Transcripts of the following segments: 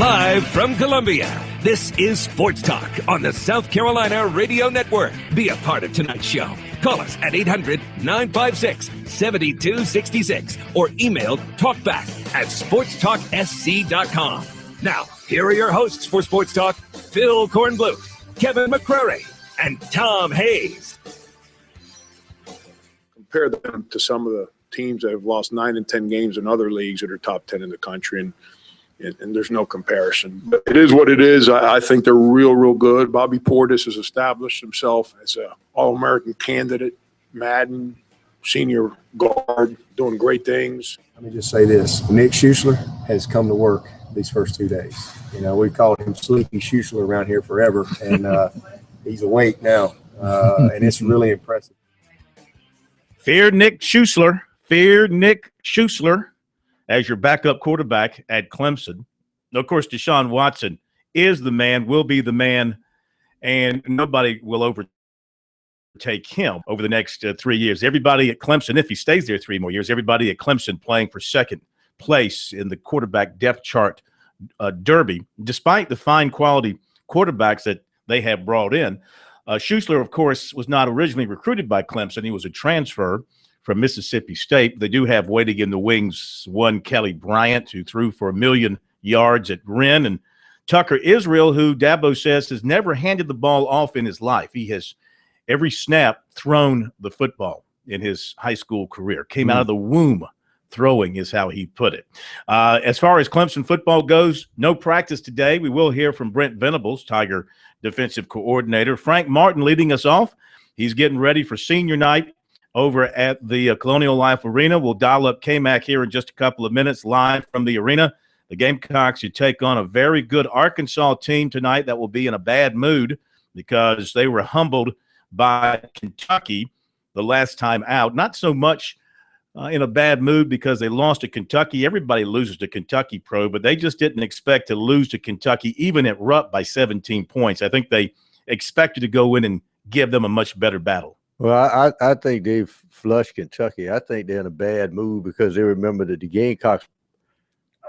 Live from Columbia, this is Sports Talk on the South Carolina Radio Network. Be a part of tonight's show. Call us at 800-956-7266 or email talkback@sportstalksc.com. Now, here are your hosts for Sports Talk, Phil Kornbluth, Kevin McCrary, and Tom Hayes. Compare them to some of the teams that have lost 9 and 10 games in other leagues that are top 10 in the country, and there's no comparison. But it is what it is. I think they're real good. Bobby Portis has established himself as an All-American candidate. Madden, senior guard, doing great things. Let me just say this. Nick Schuessler has come to work these first 2 days. You know, we've called him Sleepy Schuessler around here forever, and he's awake now, and it's really impressive. Fear Nick Schuessler. Fear Nick Schuessler as your backup quarterback at Clemson. Of course, Deshaun Watson is the man, will be the man, and nobody will overtake him over the next 3 years. Everybody at Clemson, if he stays there 3 more years, everybody at Clemson playing for second place in the quarterback depth chart derby, despite the fine quality quarterbacks that they have brought in. Schuessler, of course, was not originally recruited by Clemson. He was a transfer from Mississippi State. They do have waiting in the wings one Kelly Bryant, who threw for 1 million yards at Wren, and Tucker Israel, who Dabo says has never handed the ball off in his life. He has every snap thrown the football in his high school career. Came out of the womb throwing is how he put it. As far as Clemson football goes, no practice today. We will hear from Brent Venables, Tiger defensive coordinator. Frank Martin leading us off. He's getting ready for senior night over at the Colonial Life Arena. We'll dial up K-Mac here in just a couple of minutes live from the arena. The Gamecocks should take on a very good Arkansas team tonight that will be in a bad mood because they were humbled by Kentucky the last time out. Not so much in a bad mood because they lost to Kentucky. Everybody loses to Kentucky, but they just didn't expect to lose to Kentucky, even at Rupp, by 17 points. I think they expected to go in and give them a much better battle. Well, I think they've flushed Kentucky. I think they're in a bad mood because they remember that the Gamecocks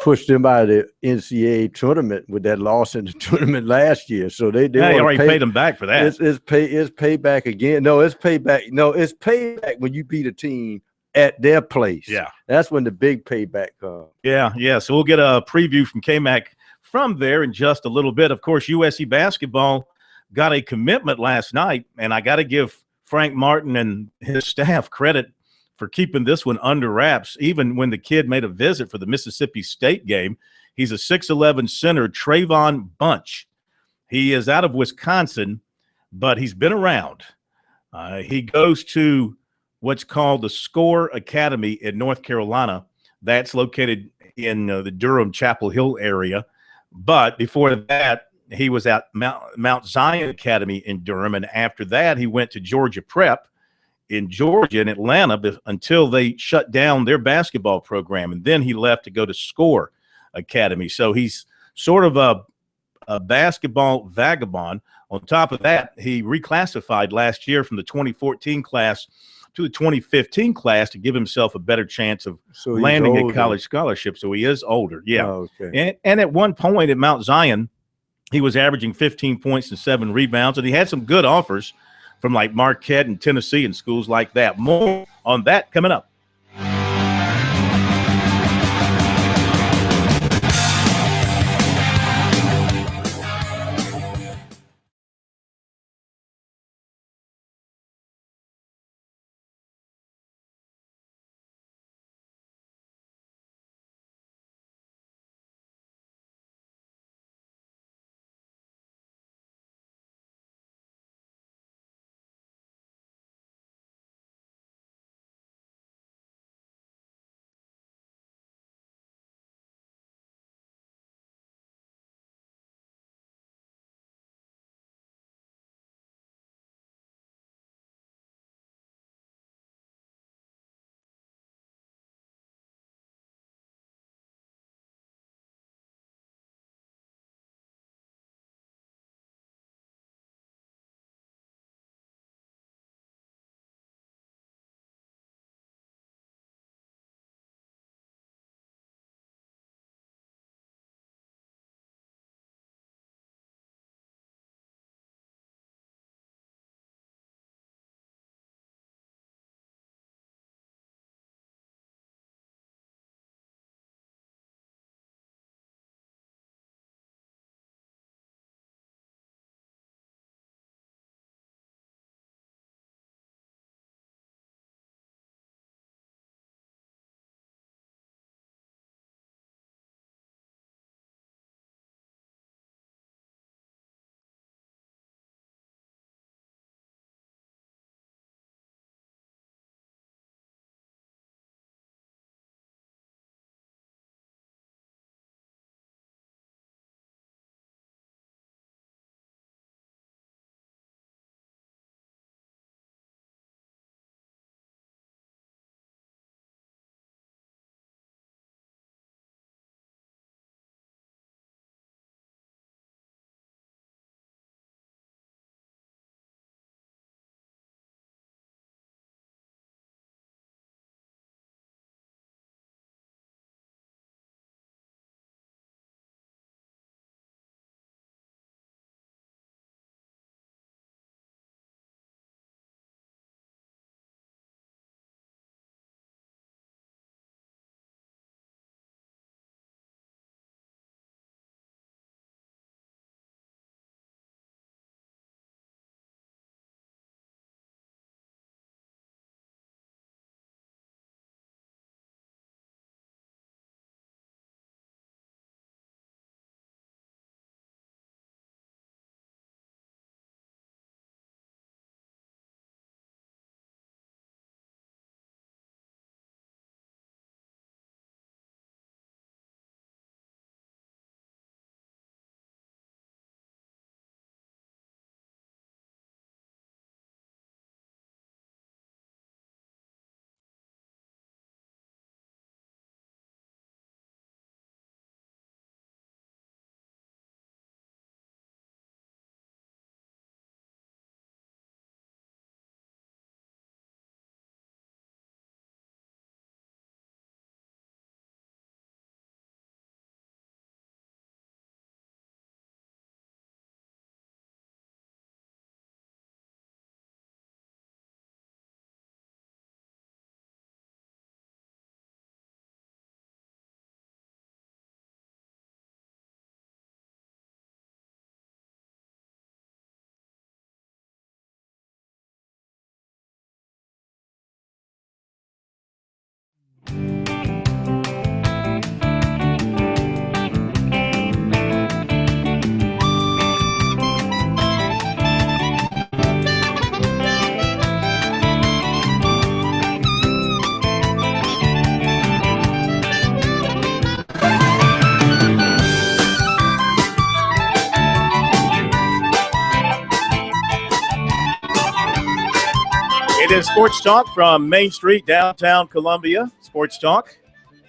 pushed them out of the NCAA tournament with that loss in the tournament last year. So they already paid them back for that. It's payback again. No, it's payback. No, it's payback when you beat a team at their place. Yeah. That's when the big payback comes. Yeah. So we'll get a preview from K-Mac from there in just a little bit. Of course, USC basketball got a commitment last night, and I got to give Frank Martin and his staff credit for keeping this one under wraps. Even when the kid made a visit for the Mississippi State game, he's a 6'11 center, Trayvon Bunch. He is out of Wisconsin, but he's been around. He goes to what's called the SCORE Academy in North Carolina. That's located in the Durham Chapel Hill area. But before that, he was at Mount Zion Academy in Durham, and after that, he went to Georgia Prep in Georgia and Atlanta until they shut down their basketball program, and then he left to go to SCORE Academy. So he's sort of a basketball vagabond. On top of that, he reclassified last year from the 2014 class to the 2015 class to give himself a better chance of landing a college scholarship. So he is older, yeah. Oh, okay. And at one point at Mount Zion, he was averaging 15 points and 7 rebounds, and he had some good offers from like Marquette and Tennessee and schools like that. More on that coming up. is Sports Talk from Main Street, downtown Columbia. Sports Talk,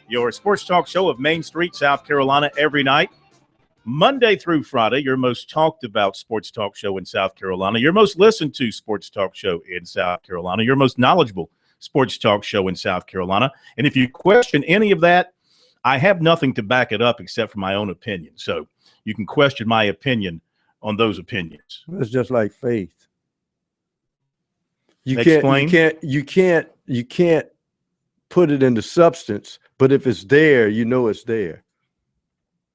your sports talk show of Main Street, South Carolina, every night. Monday through Friday, your most talked about sports talk show in South Carolina, your most listened to sports talk show in South Carolina, your most knowledgeable sports talk show in South Carolina. And if you question any of that, I have nothing to back it up except for my own opinion. So you can question my opinion on those opinions. It's just like faith. You can't put it into substance, but if it's there, you know it's there.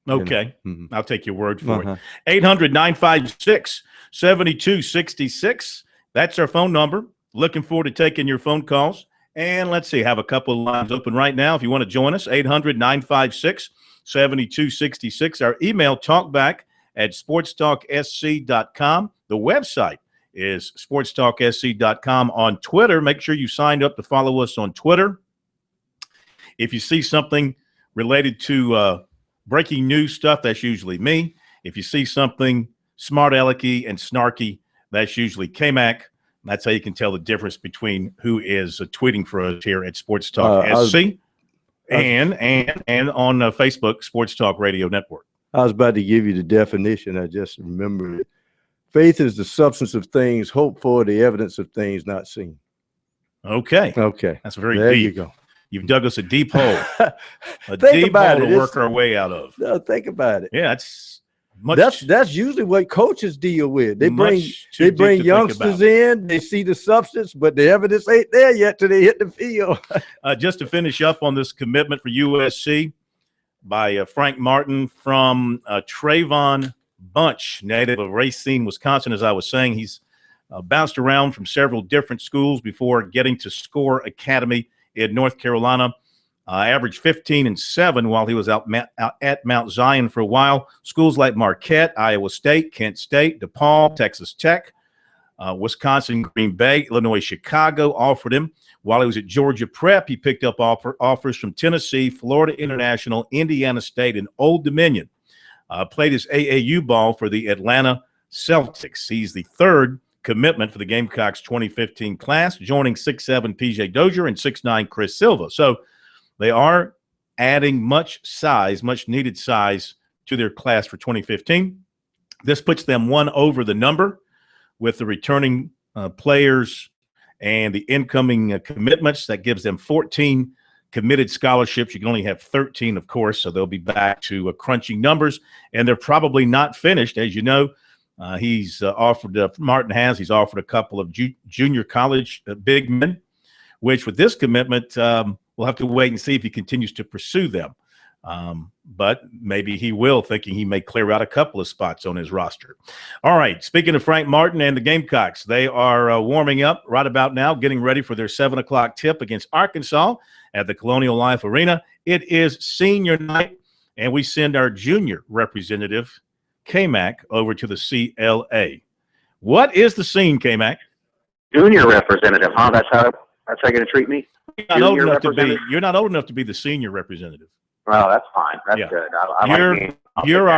Okay. I'll take your word for it. 800-956-7266. That's our phone number. Looking forward to taking your phone calls. And let's see, have a couple of lines open right now if you want to join us. 800-956-7266. Our email, talkback@sportstalksc.com. The website is sportstalksc.com. On Twitter, make sure you signed up to follow us on Twitter. If you see something related to breaking news stuff, that's usually me. If you see something smart alecky and snarky, that's usually K-Mac. That's how you can tell the difference between who is tweeting for us here at Sports Talk SC and on Facebook, Sports Talk Radio Network. I was about to give you the definition. I just remembered it. Faith is the substance of things hoped for, the evidence of things not seen. Okay. That's very there deep. You go. You've dug us a deep hole. Think deep about hole it. to work our way out of. No, think about it. Yeah, that's usually what coaches deal with. They bring youngsters youngsters in, they see the substance, but the evidence ain't there yet till they hit the field. Just to finish up on this commitment for USC by Frank Martin from Trayvon Bunch, native of Racine, Wisconsin. As I was saying, he's bounced around from several different schools before getting to Score Academy in North Carolina. Averaged 15-7 while he was out at Mount Zion for a while. Schools like Marquette, Iowa State, Kent State, DePaul, Texas Tech, Wisconsin, Green Bay, Illinois, Chicago offered him. While he was at Georgia Prep, he picked up offers from Tennessee, Florida International, Indiana State, and Old Dominion. Played his AAU ball for the Atlanta Celtics. He's the third commitment for the Gamecocks 2015 class, joining 6'7" PJ Dozier and 6'9" Chris Silva. So they are adding much needed size to their class for 2015. This puts them one over the number with the returning players and the incoming commitments. That gives them 14 committed scholarships. You can only have 13, of course, so they'll be back to crunching numbers, and they're probably not finished. As you know, he's offered a couple of junior college big men, which with this commitment, we'll have to wait and see if he continues to pursue them. But maybe he will, thinking he may clear out a couple of spots on his roster. All right, speaking of Frank Martin and the Gamecocks, they are warming up right about now, getting ready for their 7 o'clock tip against Arkansas at the Colonial Life Arena. It is senior night, and we send our junior representative, K-Mac, over to the CLA. What is the scene, K-Mac? Junior representative, huh? That's how you're going to treat me? You're not old enough to be the senior representative. Well, that's fine. That's good. You're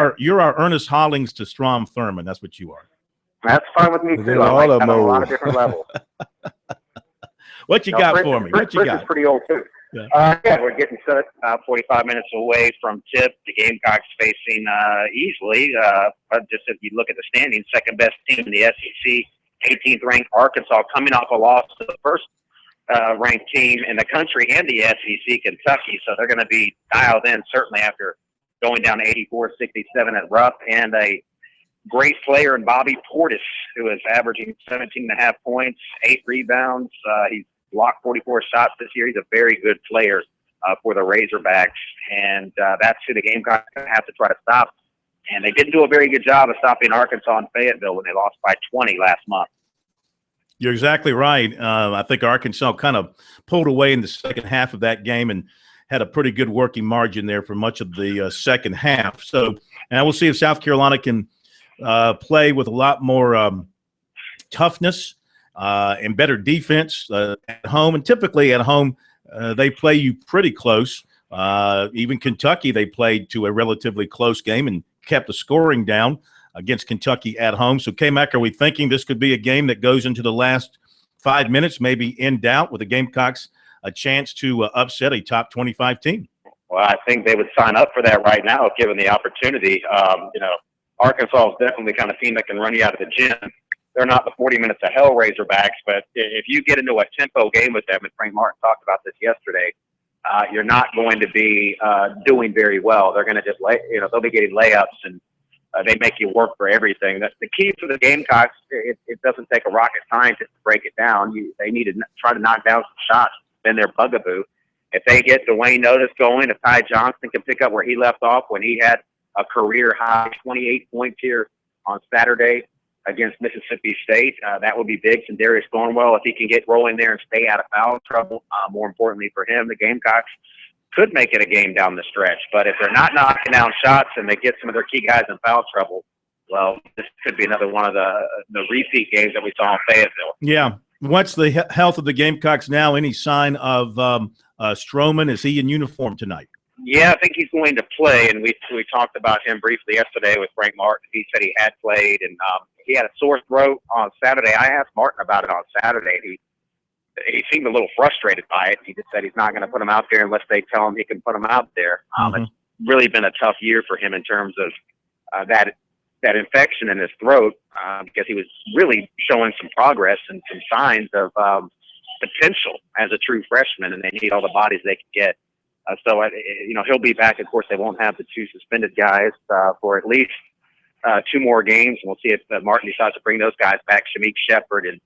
our Ernest Hollings to Strom Thurmond. That's what you are. That's fine with me too. I like that on a lot of different levels. What you got for me? What you got? Is pretty old too. Yeah. We're getting set 45 minutes away from tip. The Gamecocks facing easily, just if you look at the standings, second best team in the SEC, 18th ranked Arkansas, coming off a loss to the first ranked team in the country and the SEC, Kentucky. So they're going to be dialed in certainly after going down 84-67 at Rupp, and a great player in Bobby Portis, who is averaging 17.5 points, 8 rebounds. He's blocked 44 shots this year. He's a very good player for the Razorbacks, and that's who the Gamecocks have to try to stop. And they didn't do a very good job of stopping Arkansas and Fayetteville when they lost by 20 last month. You're exactly right. I think Arkansas kind of pulled away in the second half of that game and had a pretty good working margin there for much of the second half. So, and we'll see if South Carolina can play with a lot more toughness and better defense at home. And typically at home, they play you pretty close. Even Kentucky, they played to a relatively close game and kept the scoring down against Kentucky at home. So, K-Mac, are we thinking this could be a game that goes into the last 5 minutes, maybe in doubt with the Gamecocks a chance to upset a top 25 team? Well, I think they would sign up for that right now if given the opportunity. Arkansas is definitely the kind of team that can run you out of the gym. They're not the 40 minutes of hell Razorbacks, but if you get into a tempo game with them, and Frank Martin talked about this yesterday, you're not going to be doing very well. They're going to just they'll be getting layups, and they make you work for everything. That's the key for the Gamecocks. It doesn't take a rocket scientist to break it down. They need to try to knock down some shots. It's been their bugaboo. If they get Dwayne Notice going, if Ty Johnson can pick up where he left off when he had a career high 28 points here on Saturday against Mississippi State, that would be big. And Darius Thornwell, if he can get rolling there and stay out of foul trouble, more importantly for him, the Gamecocks could make it a game down the stretch. But if they're not knocking down shots and they get some of their key guys in foul trouble, well, this could be another one of the repeat games that we saw in Fayetteville. Yeah. What's the health of the Gamecocks now? Any sign of Stroman? Is he in uniform tonight? Yeah, I think he's going to play, and we talked about him briefly yesterday with Frank Martin. He said he had played, and he had a sore throat on Saturday. I asked Martin about it on Saturday. He seemed a little frustrated by it. He just said he's not going to put him out there unless they tell him he can put him out there. It's really been a tough year for him in terms of that infection in his throat because he was really showing some progress and some signs of potential as a true freshman, and they need all the bodies they can get. So he'll be back. Of course, they won't have the two suspended guys for at least 2 more games. And we'll see if Martin decides to bring those guys back, Shamik Shepard and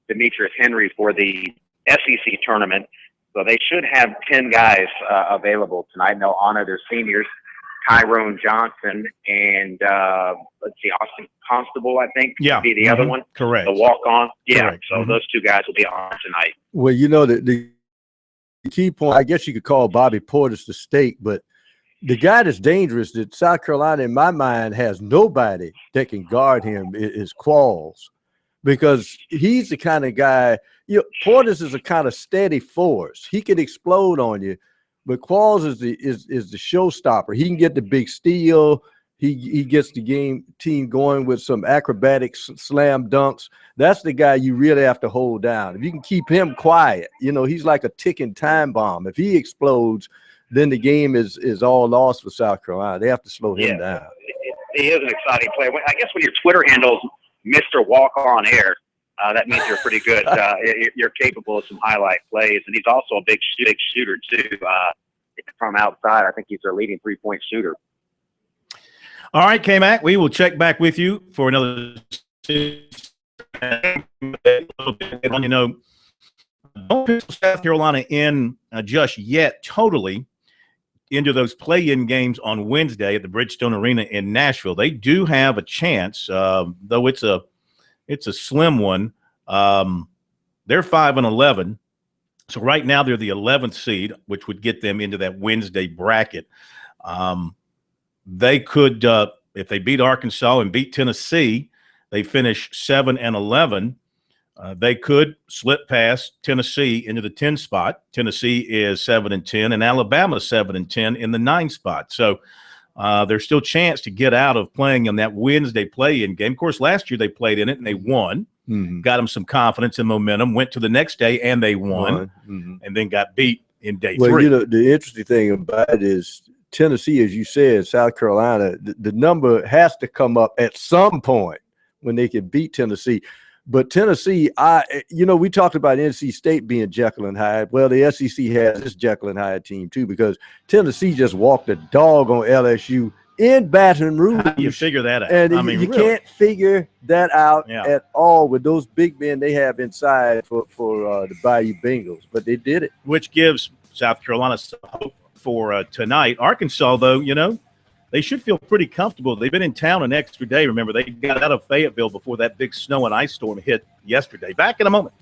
Demetrius Henry, for the SEC tournament. So they should have 10 guys available tonight. And they'll honor their seniors, Tyrone Johnson and Austin Constable, I think, would be the other one. Correct. The walk-on. Yeah, Correct. so those 2 guys will be on tonight. Well, the key point, I guess you could call Bobby Portis the stake, but the guy that's dangerous that South Carolina, in my mind, has nobody that can guard him is Qualls, because he's the kind of guy, Portis is a kind of steady force. He can explode on you, but Qualls is the showstopper. He can get the big steal. He gets the team going with some acrobatic slam dunks. That's the guy you really have to hold down. If you can keep him quiet, he's like a ticking time bomb. If he explodes, then the game is all lost for South Carolina. They have to slow him down. He is an exciting player. I guess when your Twitter handle's Mr. Walk On Air, that means you're pretty good. You're capable of some highlight plays, and he's also a big shooter too. From outside, I think he's their leading 3-point shooter. All right, K-Mac, we will check back with you for another don't put South Carolina in just yet totally into those play-in games on Wednesday at the Bridgestone Arena in Nashville. They do have a chance, though it's a slim one. They're 5-11. So right now they're the 11th seed, which would get them into that Wednesday bracket. They could, if they beat Arkansas and beat Tennessee, they finish 7-11. They could slip past Tennessee into the 10 spot. Tennessee is 7-10, and Alabama 7-10 in the 9 spot. So there's still a chance to get out of playing in that Wednesday play-in game. Of course, last year they played in it and they won. Got them some confidence and momentum. Went to the next day and they won, and then got beat in day 3. Well, the interesting thing about it is Tennessee, as you said, South Carolina, the number has to come up at some point when they can beat Tennessee. But Tennessee, we talked about NC State being Jekyll and Hyde. Well, the SEC has this Jekyll and Hyde team too, because Tennessee just walked a dog on LSU in Baton Rouge. How do you figure that out? And you really can't figure that out at all with those big men they have inside for the Bayou Bengals. But they did it. Which gives South Carolina some hope for tonight. Arkansas, though, they should feel pretty comfortable. They've been in town an extra day. Remember, they got out of Fayetteville before that big snow and ice storm hit yesterday. Back in a moment.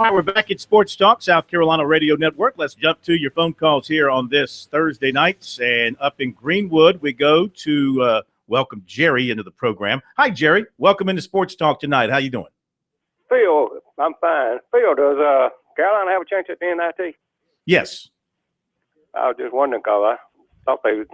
All right, we're back at Sports Talk, South Carolina Radio Network. Let's jump to your phone calls here on this Thursday night. And up in Greenwood, we go to welcome Jerry into the program. Hi, Jerry. Welcome into Sports Talk tonight. How you doing? Phil, I'm fine. Phil, does Carolina have a chance at the NIT? Yes. I was just wondering because I thought they would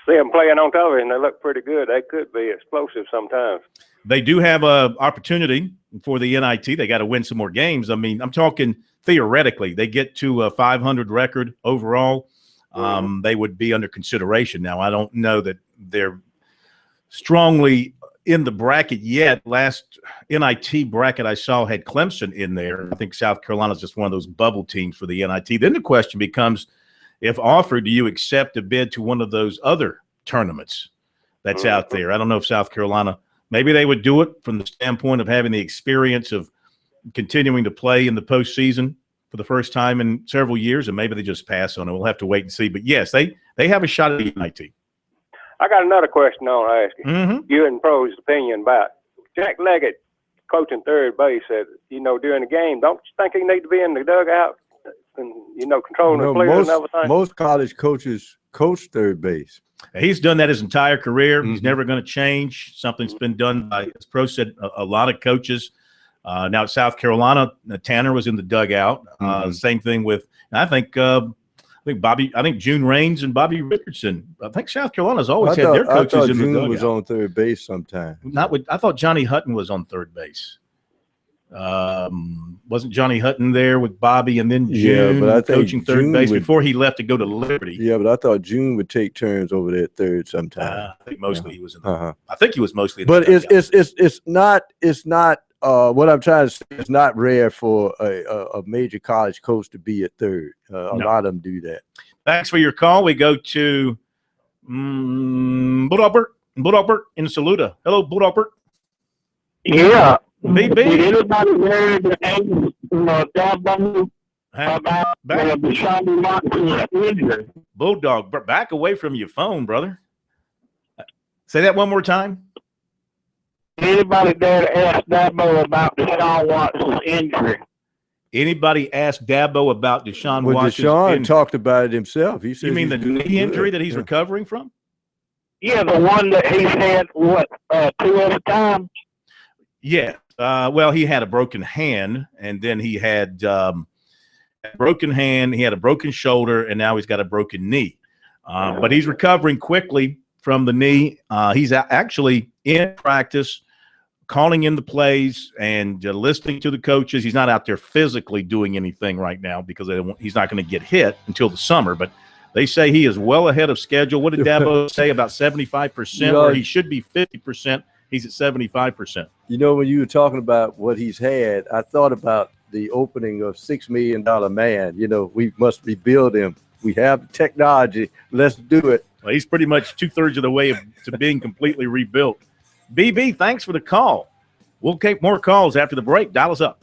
see them playing on television. They look pretty good. They could be explosive sometimes. They do have an opportunity for the NIT. They got to win some more games. I mean, I'm talking theoretically. They get to a 500 record overall. They would be under consideration. Now, I don't know that they're strongly in the bracket yet. Last NIT bracket I saw had Clemson in there. I think South Carolina is just one of those bubble teams for the NIT. Then the question becomes, if offered, do you accept a bid to one of those other tournaments that's out there? I don't know if South Carolina, maybe they would do it from the standpoint of having the experience of continuing to play in the postseason for the first time in several years, and maybe they just pass on it. We'll have to wait and see. But, yes, they have a shot at the NIT. I got another question I want to ask you. You and Pro's opinion about Jack Leggett coaching third base. Said, during the game, don't you think he need to be in the dugout and, controlling the players and everything? Most college coaches coach third base. He's done that his entire career. He's never going to change. Something's been done by, as Pro said, a lot of coaches. Now at South Carolina, Tanner was in the dugout. Same thing with, I think June Raines and Bobby Richardson. I think South Carolina's always had their coaches in the dugout. June was on third base sometime. I thought Johnny Hutton was on third base. Wasn't Johnny Hutton there with Bobby and then June coaching third base before he left to go to Liberty? Yeah, but I thought June would take turns over there at third sometime. I think mostly he was in the I think he was mostly in but the it's not what I'm trying to say, it's not rare for a major college coach to be at third. A lot of them do that. Thanks for your call. We go to Budalbert in Saluda. Hello, Budalbert. Yeah. BB. Did anybody hear the Dabo about Deshaun Watson's injury? Bulldog, back away from your phone, brother. Say that one more time. Anybody dare to ask Dabo about Deshaun Watson's injury? Anybody asked Dabo about Deshaun Watson's injury? Deshaun talked about it himself. He said, you mean the knee injury that he's recovering from? Yeah, the one that he's had, 2 at a time? Yeah. Well, he had a broken hand, and then he had a broken hand, he had a broken shoulder, and now he's got a broken knee. But he's recovering quickly from the knee. He's actually in practice, calling in the plays and listening to the coaches. He's not out there physically doing anything right now because he's not going to get hit until the summer. But they say he is well ahead of schedule. What did Dabo say, about 75%, or he should be 50%? He's at 75%. When you were talking about what he's had, I thought about the opening of $6 Million Man. We must rebuild him. We have technology. Let's do it. Well, he's pretty much 2/3 of the way to being completely rebuilt. BB, thanks for the call. We'll take more calls after the break. Dial us up.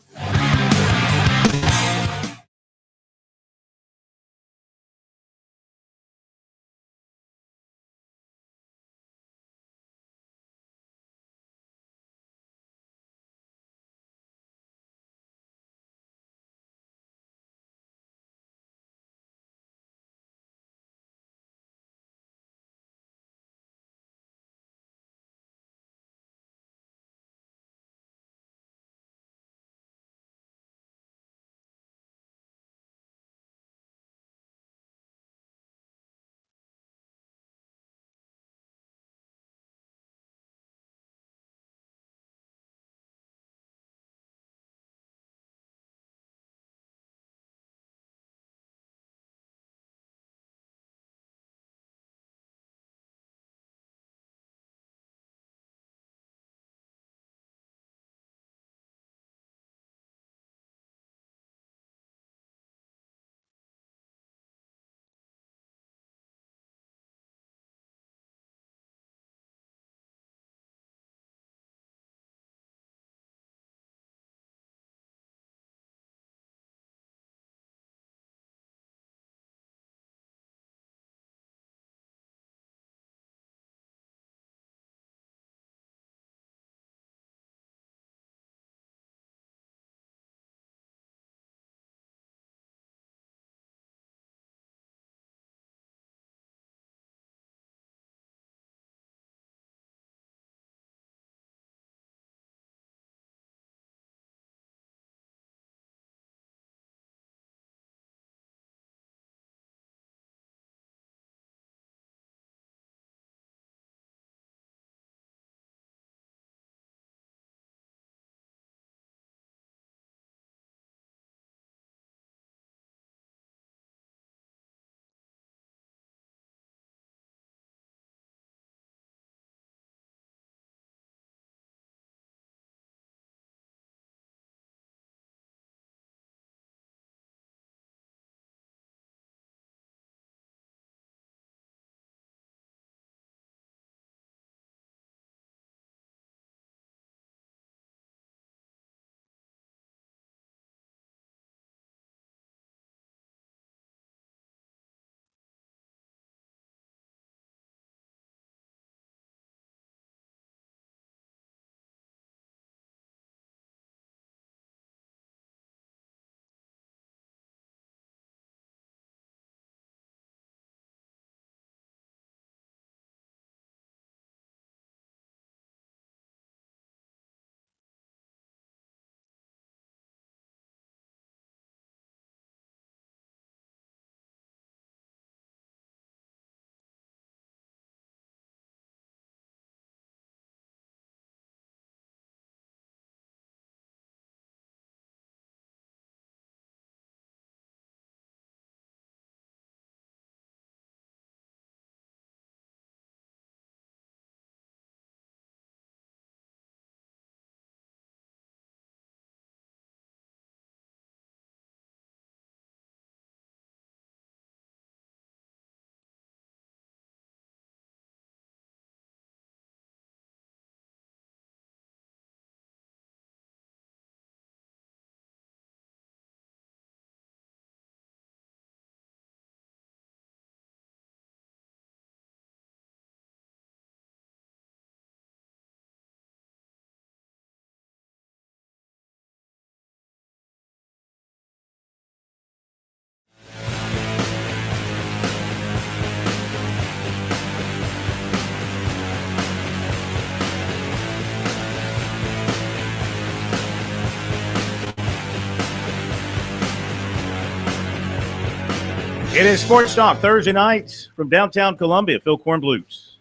It is Sports Talk Thursday nights from downtown Columbia. Phil Kornbluth,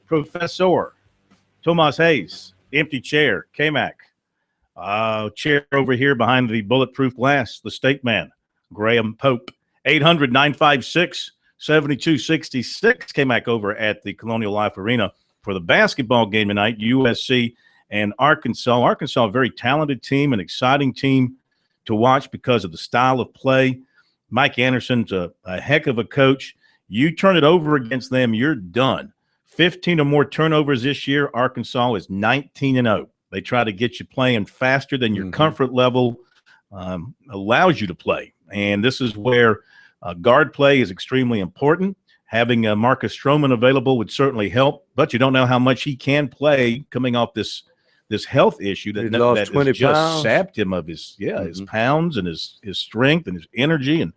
Professor Tomas Hayes, empty chair, K-Mac. Chair over here behind the bulletproof glass, the steak man, Graham Pope. 800-956-7266. K-Mac over at the Colonial Life Arena for the basketball game tonight, USC and Arkansas. Arkansas, a very talented team, an exciting team to watch because of the style of play. Mike Anderson's a heck of a coach. You turn it over against them, you're done. 15 or more turnovers this year. Arkansas is 19-0. They try to get you playing faster than your comfort level allows you to play. And this is where guard play is extremely important. Having Marcus Stroman available would certainly help, but you don't know how much he can play coming off this health issue that has just sapped him of his pounds and his strength and his energy. And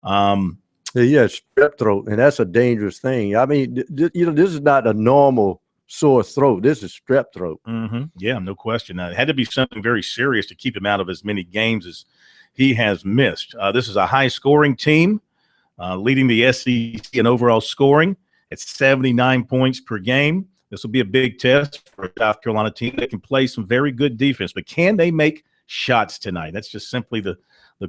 strep throat, and that's a dangerous thing. I mean, this is not a normal sore throat. This is strep throat. Yeah, no question. It had to be something very serious to keep him out of as many games as he has missed. This is a high-scoring team, leading the SEC in overall scoring at 79 points per game. This will be a big test for a South Carolina team that can play some very good defense. But can they make shots tonight? That's just simply the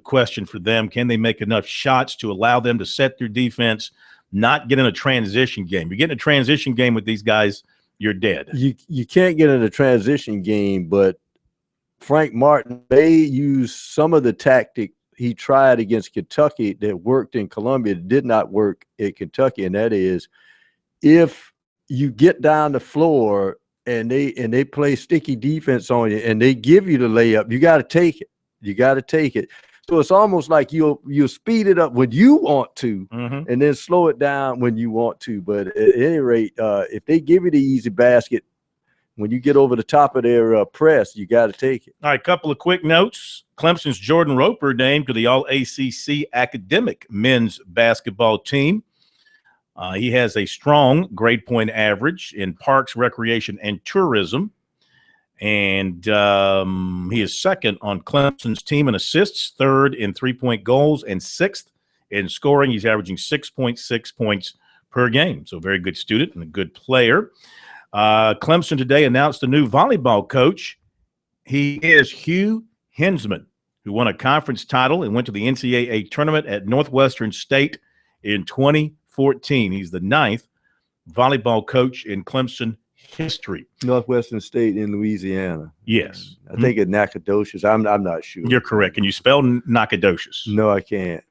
question for them. Can they make enough shots to allow them to set their defense, not get in a transition game? You get in a transition game with these guys, you're dead. You can't get in a transition game, but Frank Martin may use some of the tactic he tried against Kentucky that worked in Columbia, that did not work at Kentucky, and that is if you get down the floor and they play sticky defense on you and they give you the layup, you got to take it. You got to take it. So it's almost like you'll speed it up when you want to and then slow it down when you want to. But at any rate, if they give you the easy basket, when you get over the top of their press, you got to take it. All right, couple of quick notes. Clemson's Jordan Roper named to the All-ACC Academic Men's Basketball Team. He has a strong grade point average in parks, recreation, and tourism. And he is second on Clemson's team in assists, third in three-point goals, and sixth in scoring. He's averaging 6.6 points per game. So very good student and a good player. Clemson today announced a new volleyball coach. He is Hugh Hinsman, who won a conference title and went to the NCAA tournament at Northwestern State in 2014. He's the 9th volleyball coach in Clemson history. Northwestern State in Louisiana. Yes. I think it's Nacogdoches. I'm not sure. You're correct. Can you spell Nacogdoches? No, I can't.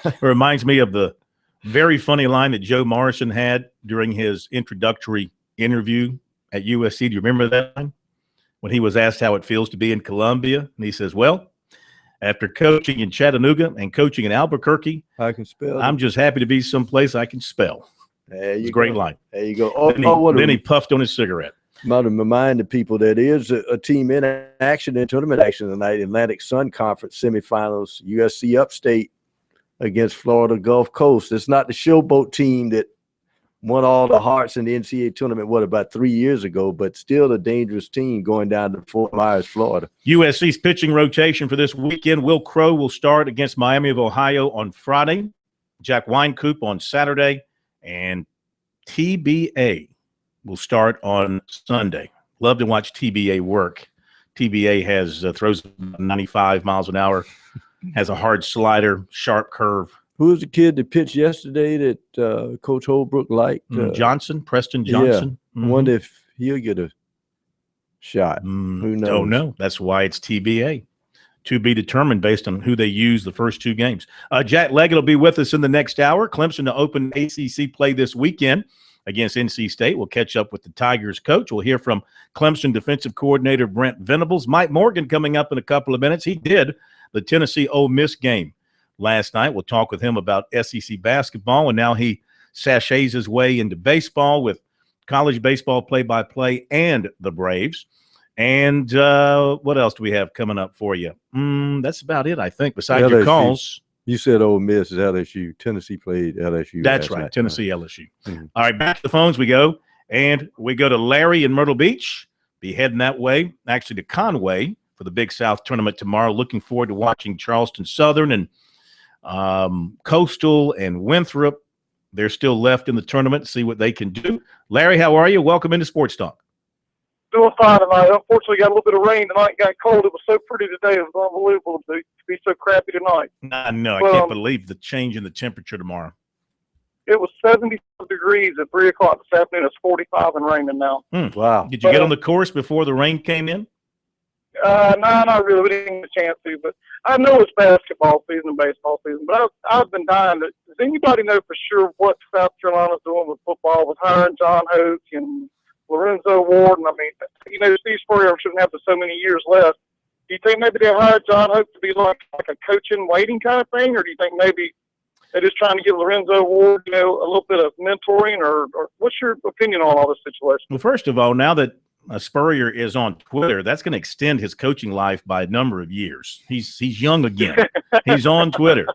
It reminds me of the very funny line that Joe Morrison had during his introductory interview at USC. Do you remember that line? When he was asked how it feels to be in Columbia. And he says, well, after coaching in Chattanooga and coaching in Albuquerque, I can spell. I'm just happy to be someplace I can spell. It's a great line. There you go. Then he puffed on his cigarette. I want to remind the people that is a team in action in tournament action tonight. Atlantic Sun Conference semifinals. USC Upstate against Florida Gulf Coast. It's not the showboat team that won all the hearts in the NCAA tournament, about 3 years ago, but still a dangerous team going down to Fort Myers, Florida. USC's pitching rotation for this weekend. Will Crow will start against Miami of Ohio on Friday. Jack Wynkoop on Saturday. And TBA will start on Sunday. Love to watch TBA work. TBA has throws 95 miles an hour, has a hard slider, sharp curve. Who was the kid that pitched yesterday that Coach Holbrook liked? Preston Johnson. Yeah. I wonder if he'll get a shot. Who knows? Don't know. That's why it's TBA. To be determined based on who they use the first two games. Jack Leggett will be with us in the next hour. Clemson to open ACC play this weekend against NC State. We'll catch up with the Tigers coach. We'll hear from Clemson defensive coordinator Brent Venables. Mike Morgan coming up in a couple of minutes. He did the Tennessee Ole Miss game last night. We'll talk with him about SEC basketball, and now he sachets his way into baseball with college baseball play-by-play and the Braves. And what else do we have coming up for you? That's about it, I think, besides LSU. Your calls. You said Ole Miss is LSU. Tennessee played LSU. That's right, Tennessee, LSU. All right, back to the phones we go. And we go to Larry in Myrtle Beach. Be heading that way, actually to Conway for the Big South tournament tomorrow. Looking forward to watching Charleston Southern and Coastal and Winthrop, they're still left in the tournament. See what they can do. Larry, how are you? Welcome into Sports Talk. Doing fine tonight. Unfortunately, got a little bit of rain tonight. Got cold. It was so pretty today. It was unbelievable to be so crappy tonight. I know. I can't believe the change in the temperature tomorrow. It was 70 degrees at 3 o'clock this afternoon. It's 45 and raining now. Wow. Did you get on the course before the rain came in? No, not really. We didn't get a chance to. But I know it's basketball season and baseball season. But I've been dying. Does anybody know for sure what South Carolina's doing with football, with hiring John Hoke and Lorenzo Ward? And I mean, Steve Spurrier shouldn't have so many years left. Do you think maybe they hired John Hoke to be like a coaching waiting kind of thing? Or do you think maybe they're just trying to give Lorenzo Ward, a little bit of mentoring? Or what's your opinion on all this situation? Well, first of all, now that Spurrier is on Twitter, that's going to extend his coaching life by a number of years. He's young again. He's on Twitter.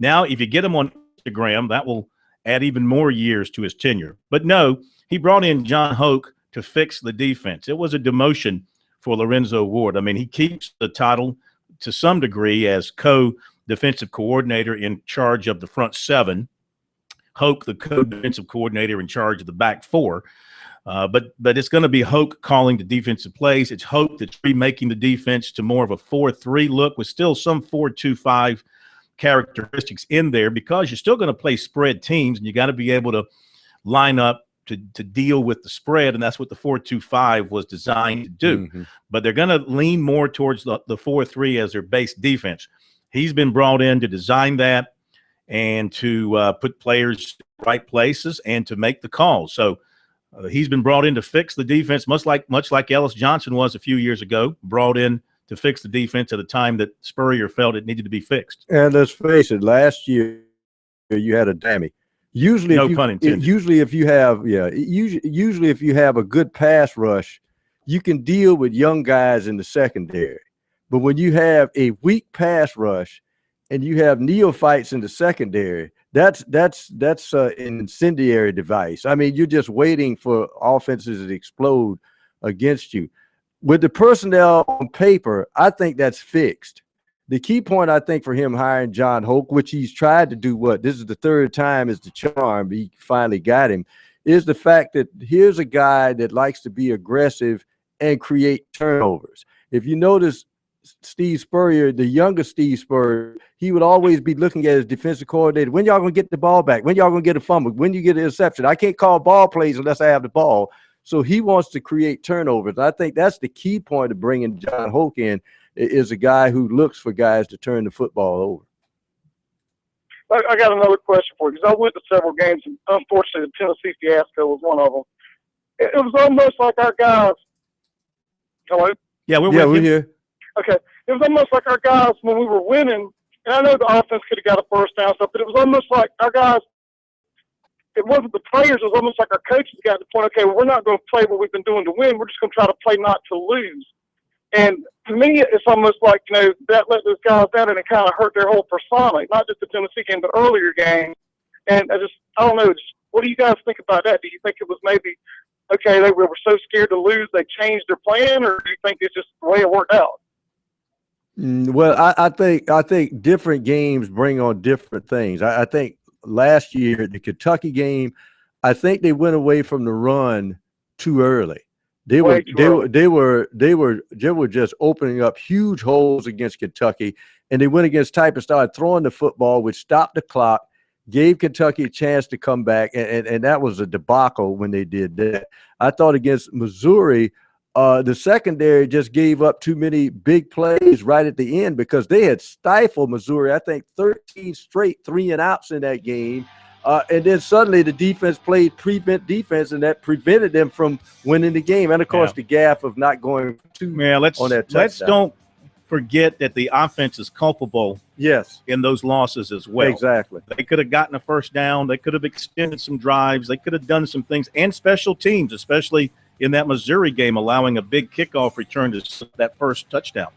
Now, if you get him on Instagram, that will add even more years to his tenure. But no, he brought in John Hoke to fix the defense. It was a demotion for Lorenzo Ward. I mean, he keeps the title to some degree as co-defensive coordinator in charge of the front seven. Hoke, the co-defensive coordinator in charge of the back four. But it's going to be Hoke calling the defensive plays. It's Hoke that's remaking the defense to more of a 4-3 look with still some 4-2-5 characteristics in there, because you're still going to play spread teams and you got to be able to line up to deal with the spread, and that's what the 4-2-5 was designed to do. Mm-hmm. But they're going to lean more towards the 4-3 as their base defense. He's been brought in to design that and to put players in the right places and to make the calls. So he's been brought in to fix the defense, much like Ellis Johnson was a few years ago, brought in to fix the defense at a time that Spurrier felt it needed to be fixed. And let's face it, last year you had a Dammy. Usually, no pun intended. Usually, if you have a good pass rush, you can deal with young guys in the secondary. But when you have a weak pass rush and you have neophytes in the secondary, that's an incendiary device. I mean, you're just waiting for offenses to explode against you. With the personnel on paper, I think that's fixed. The key point, I think, for him hiring John Hoke, which he's tried to do, this is the third time is the charm, he finally got him, is the fact that here's a guy that likes to be aggressive and create turnovers. If you notice, Steve Spurrier, the younger Steve Spurrier, he would always be looking at his defensive coordinator. When y'all going to get the ball back? When y'all going to get a fumble? When you get an interception? I can't call ball plays unless I have the ball. So he wants to create turnovers. I think that's the key point of bringing John Hoke in, is a guy who looks for guys to turn the football over. I got another question for you, because I went to several games, and unfortunately the Tennessee fiasco was one of them. It was almost like our guys – hello? Yeah, we're here. Okay. It was almost like our guys, when we were winning, and I know the offense could have got a first down stuff, but it was almost like our guys – it wasn't the players. It was almost like our coaches got to the point, okay, well, we're not going to play what we've been doing to win. We're just going to try to play not to lose. And to me, it's almost like, that let those guys down, and it kind of hurt their whole persona, not just the Tennessee game, but earlier games. And I don't know, what do you guys think about that? Do you think it was maybe, okay, they were so scared to lose, they changed their plan, or do you think it's just the way it worked out? Well, I think different games bring on different things. I think last year, the Kentucky game, I think they went away from the run too early. They were just opening up huge holes against Kentucky, and they went against type and started throwing the football, which stopped the clock, gave Kentucky a chance to come back, and that was a debacle when they did that. I thought against Missouri, the secondary just gave up too many big plays right at the end, because they had stifled Missouri, I think 13 straight 3-and-outs in that game. And then suddenly the defense played prevent defense, and that prevented them from winning the game. And, of course, the gaffe of not going on that touchdown. Let's don't forget that the offense is culpable in those losses as well. Exactly. They could have gotten a first down. They could have extended some drives. They could have done some things. And special teams, especially in that Missouri game, allowing a big kickoff return to that first touchdown.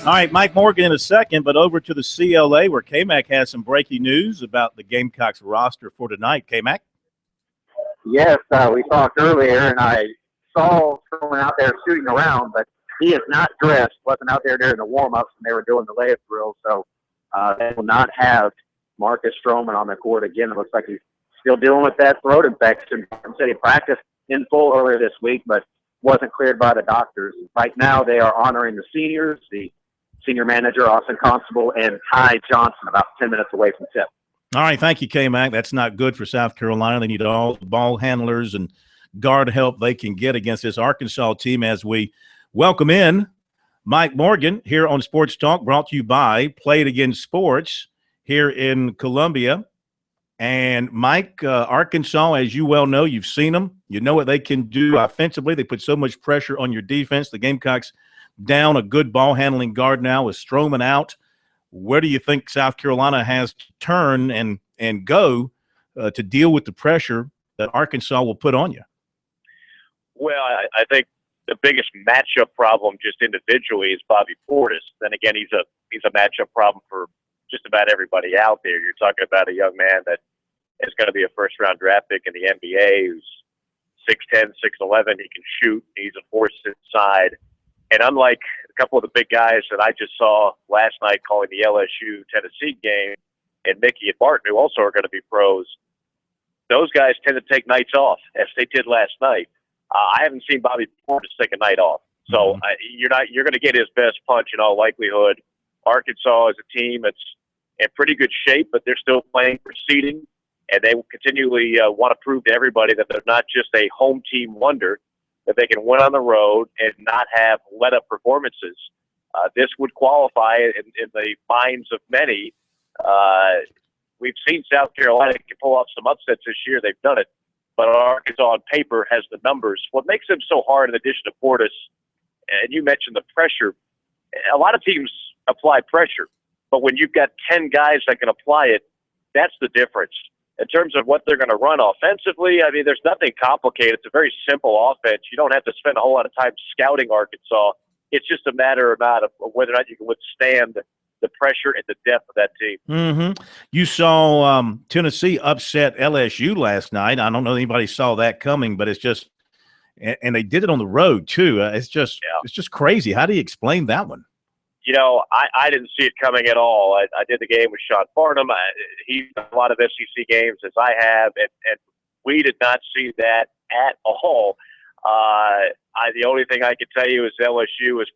All right, Mike Morgan in a second, but over to the CLA where K-Mac has some breaking news about the Gamecocks roster for tonight. K-Mac? Yes, we talked earlier, and I saw someone out there shooting around, but he is not dressed. Wasn't out there during the warm-ups when they were doing the layup drill, so they will not have Marcus Stroman on the court again. It looks like he's still dealing with that throat infection. He said he practiced in full earlier this week, but wasn't cleared by the doctors. Right now, they are honoring the seniors, the senior manager, Austin Constable, and Ty Johnson, about 10 minutes away from tip. All right, thank you, K-Mac. That's not good for South Carolina. They need all the ball handlers and guard help they can get against this Arkansas team as we welcome in Mike Morgan here on Sports Talk, brought to you by Play It Again Sports here in Columbia. And Mike, Arkansas, as you well know, you've seen them. You know what they can do offensively. They put so much pressure on your defense. The Gamecocks down a good ball handling guard now with Stroman out. Where do you think South Carolina has to turn and go to deal with the pressure that Arkansas will put on you? Well, I think the biggest matchup problem just individually is Bobby Portis. Then again, he's a matchup problem for just about everybody out there. You're talking about a young man that is going to be a first-round draft pick in the NBA who's 6'10", 6'11". He can shoot. He's a force inside. And unlike a couple of the big guys that I just saw last night calling the LSU-Tennessee game, and Mickey and Martin, who also are going to be pros, those guys tend to take nights off, as they did last night. I haven't seen Bobby Portis take a night off. So you're going to get his best punch in all likelihood. Arkansas is a team that's in pretty good shape, but they're still playing for seeding, and they will continually want to prove to everybody that they're not just a home team wonder, that they can win on the road and not have let-up performances. This would qualify in the minds of many. We've seen South Carolina can pull off some upsets this year. They've done it. But Arkansas on paper has the numbers. What makes them so hard, in addition to Portis, and you mentioned the pressure, a lot of teams apply pressure. But when you've got 10 guys that can apply it, that's the difference. In terms of what they're going to run offensively, I mean, there's nothing complicated. It's a very simple offense. You don't have to spend a whole lot of time scouting Arkansas. It's just a matter of whether or not you can withstand the pressure and the depth of that team. Mm-hmm. You saw Tennessee upset LSU last night. I don't know if anybody saw that coming, but it's just – and they did it on the road too. It's just crazy. How do you explain that one? You know, I didn't see it coming at all. I did the game with Sean Farnham. He's done a lot of SEC games, as I have, and we did not see that at all. The only thing I can tell you is LSU was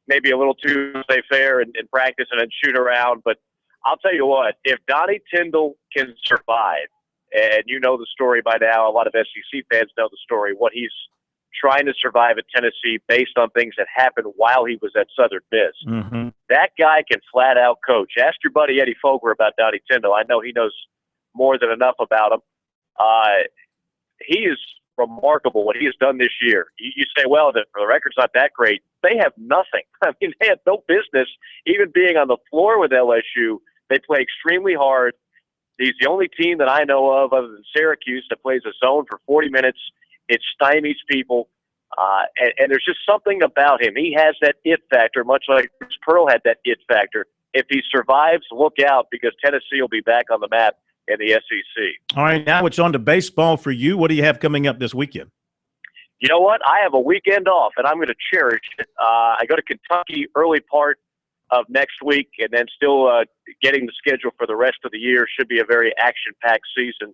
maybe a little too fair in practice and then shoot around. But I'll tell you what, if Donnie Tyndall can survive, and you know the story by now, a lot of SEC fans know the story, what he's trying to survive at Tennessee based on things that happened while he was at Southern Miss. Mm-hmm. That guy can flat out coach. Ask your buddy Eddie Fogler about Donnie Tyndall. I know he knows more than enough about him. He is remarkable what he has done this year. You say, well, the record's not that great. They have nothing. I mean, they have no business even being on the floor with LSU. They play extremely hard. He's the only team that I know of other than Syracuse that plays a zone for 40 minutes. It stymies people, and there's just something about him. He has that it factor, much like Bruce Pearl had that it factor. If he survives, look out, because Tennessee will be back on the map in the SEC. All right, now it's on to baseball for you. What do you have coming up this weekend? You know what? I have a weekend off, and I'm going to cherish it. I go to Kentucky early part of next week, and then still getting the schedule for the rest of the year. Should be a very action-packed season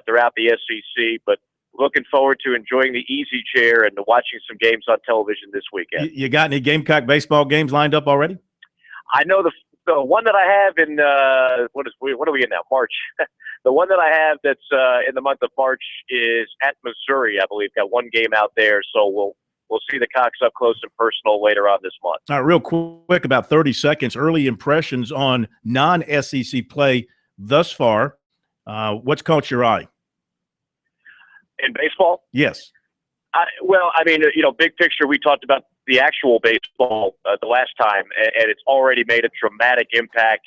throughout the SEC, but looking forward to enjoying the easy chair and watching some games on television this weekend. You got any Gamecock baseball games lined up already? I know the one that I have in what are we in now? March. The one that I have that's in the month of March is at Missouri, I believe. Got one game out there, so we'll see the Cocks up close and personal later on this month. All right, real quick, about 30 seconds. Early impressions on non-SEC play thus far. What's caught your eye? In baseball? Yes. Well, I mean, big picture, we talked about the actual baseball the last time, and it's already made a dramatic impact,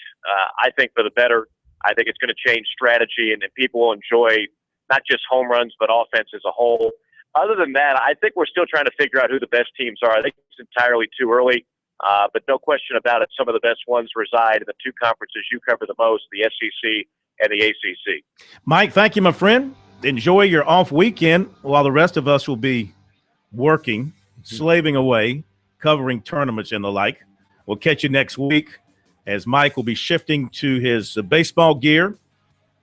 I think, for the better. I think it's going to change strategy, and people will enjoy not just home runs, but offense as a whole. Other than that, I think we're still trying to figure out who the best teams are. I think it's entirely too early. But no question about it, some of the best ones reside in the two conferences you cover the most, the SEC and the ACC. Mike, thank you, my friend. Enjoy your off weekend while the rest of us will be working, slaving away, covering tournaments and the like. We'll catch you next week as Mike will be shifting to his baseball gear.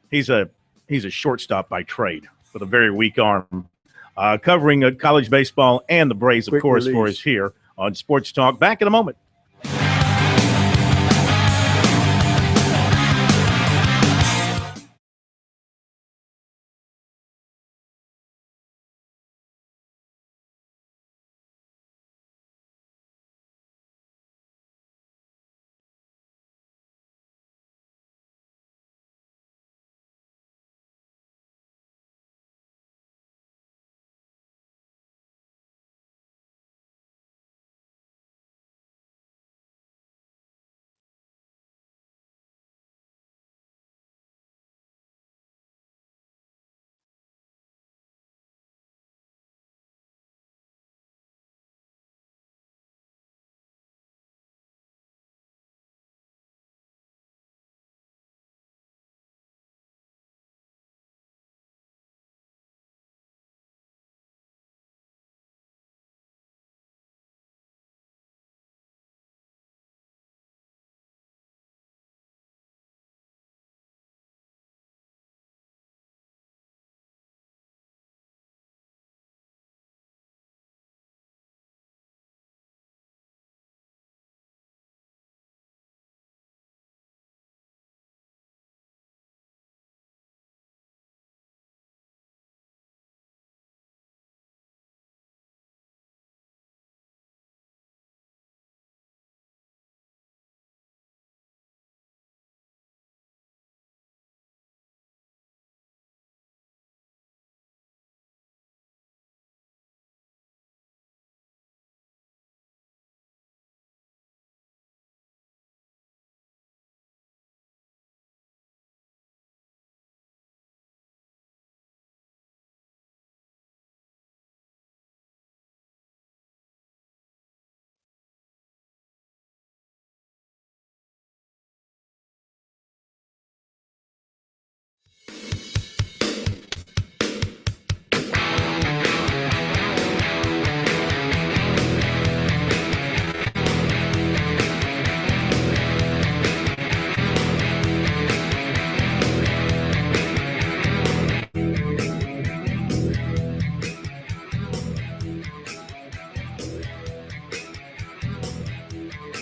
He's a shortstop by trade with a very weak arm, covering college baseball and the Braves, of course, for us here on Sports Talk. Back in a moment.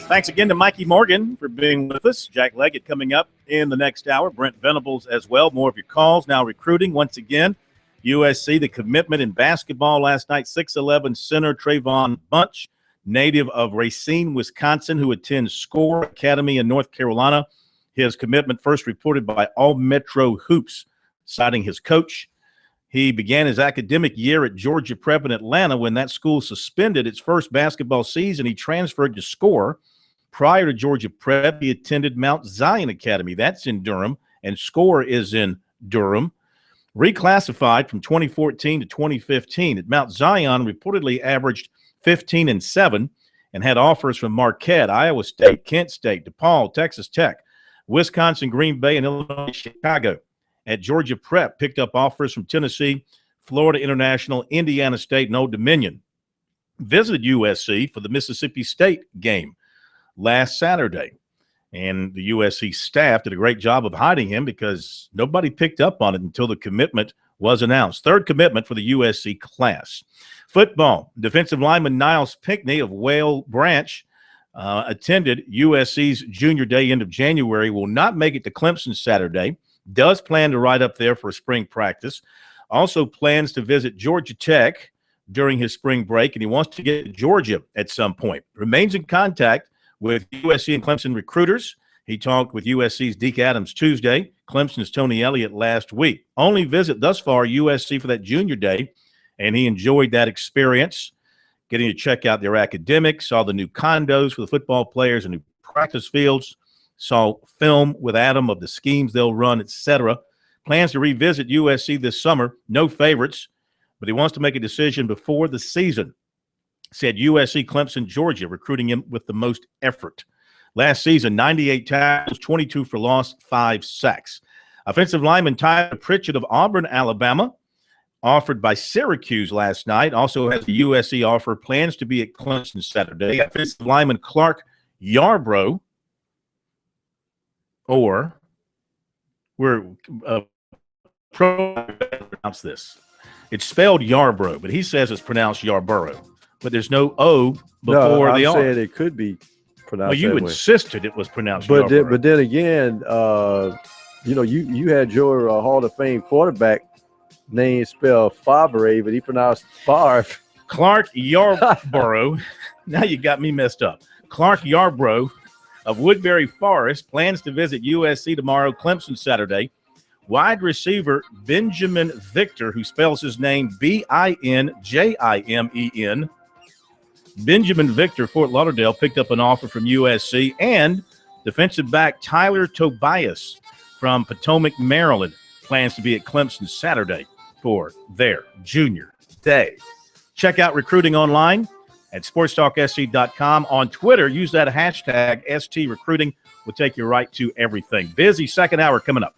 Thanks again to Mikey Morgan for being with us. Jack Leggett coming up in the next hour. Brent Venables as well. More of your calls now recruiting. Once again, USC, the commitment in basketball last night, 6'11" center Trayvon Bunch, native of Racine, Wisconsin, who attends SCORE Academy in North Carolina. His commitment first reported by All Metro Hoops, citing his coach. He began his academic year at Georgia Prep in Atlanta. When that school suspended its first basketball season, he transferred to SCORE. Prior to Georgia Prep, he attended Mount Zion Academy. That's in Durham, and SCORE is in Durham. Reclassified from 2014 to 2015. At Mount Zion, reportedly averaged 15 and 7 and had offers from Marquette, Iowa State, Kent State, DePaul, Texas Tech, Wisconsin, Green Bay, and Illinois, Chicago. At Georgia Prep, picked up offers from Tennessee, Florida International, Indiana State, and Old Dominion. Visited USC for the Mississippi State game last Saturday. And the USC staff did a great job of hiding him because nobody picked up on it until the commitment was announced. Third commitment for the USC class. Football, defensive lineman Niles Pinckney of Whale Branch attended USC's junior day end of January, will not make it to Clemson Saturday, does plan to ride up there for a spring practice, also plans to visit Georgia Tech during his spring break, and he wants to get to Georgia at some point. Remains in contact with USC and Clemson recruiters. He talked with USC's Deke Adams Tuesday, Clemson's Tony Elliott last week. Only visit thus far USC for that junior day, and he enjoyed that experience, getting to check out their academics, saw the new condos for the football players and new practice fields, saw film with Adam of the schemes they'll run, etc. Plans to revisit USC this summer. No favorites, but he wants to make a decision before the season. said USC, Clemson, Georgia, recruiting him with the most effort. Last season, 98 tackles, 22 for loss, 5 sacks. Offensive lineman Tyler Pritchett of Auburn, Alabama, offered by Syracuse last night, also has a USC offer, plans to be at Clemson Saturday. Offensive lineman Clark Yarbrough, or we're pronounce this. It's spelled Yarbrough, but he says it's pronounced Yarborough. But there's no O before the R. I'm saying it could be pronounced. Well, you that way. insisted it was pronounced but Yarborough. But then again, you had your Hall of Fame quarterback name spelled Favre, but he pronounced Favre. Clark Yarbrough. Now you got me messed up. Clark Yarbrough of Woodbury Forest plans to visit USC tomorrow, Clemson Saturday. Wide receiver Benjamin Victor, who spells his name Binjimen. Benjamin Victor, Fort Lauderdale, picked up an offer from USC, and defensive back Tyler Tobias from Potomac, Maryland, plans to be at Clemson Saturday for their junior day. Check out recruiting online at sportstalksc.com. On Twitter, use that hashtag STRecruiting. We'll take you right to everything. Busy second hour coming up.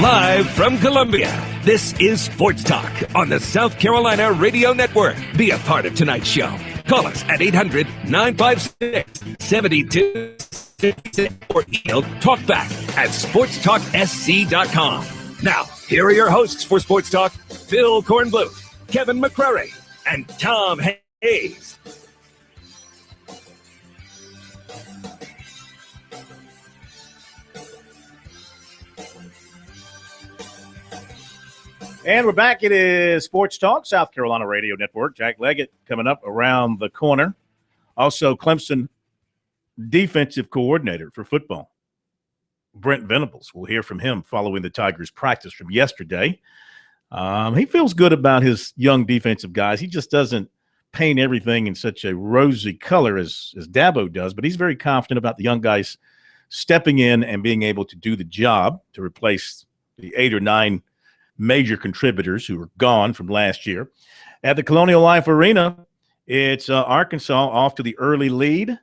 Live from Columbia, this is Sports Talk on the South Carolina Radio Network. Be a part of tonight's show. Call us at 800-956-7266 or email talkback@sportstalksc.com. Now, here are your hosts for Sports Talk, Phil Kornbluth, Kevin McCrary, and Tom Hayes. And we're back. It is Sports Talk, South Carolina Radio Network. Jack Leggett coming up around the corner. Also, Clemson defensive coordinator for football, Brent Venables. We'll hear from him following the Tigers' practice from yesterday. He feels good about his young defensive guys. He just doesn't paint everything in such a rosy color as Dabo does, but he's very confident about the young guys stepping in and being able to do the job to replace the 8 or 9 major contributors who were gone from last year. At the Colonial Life Arena, it's Arkansas off to the early lead.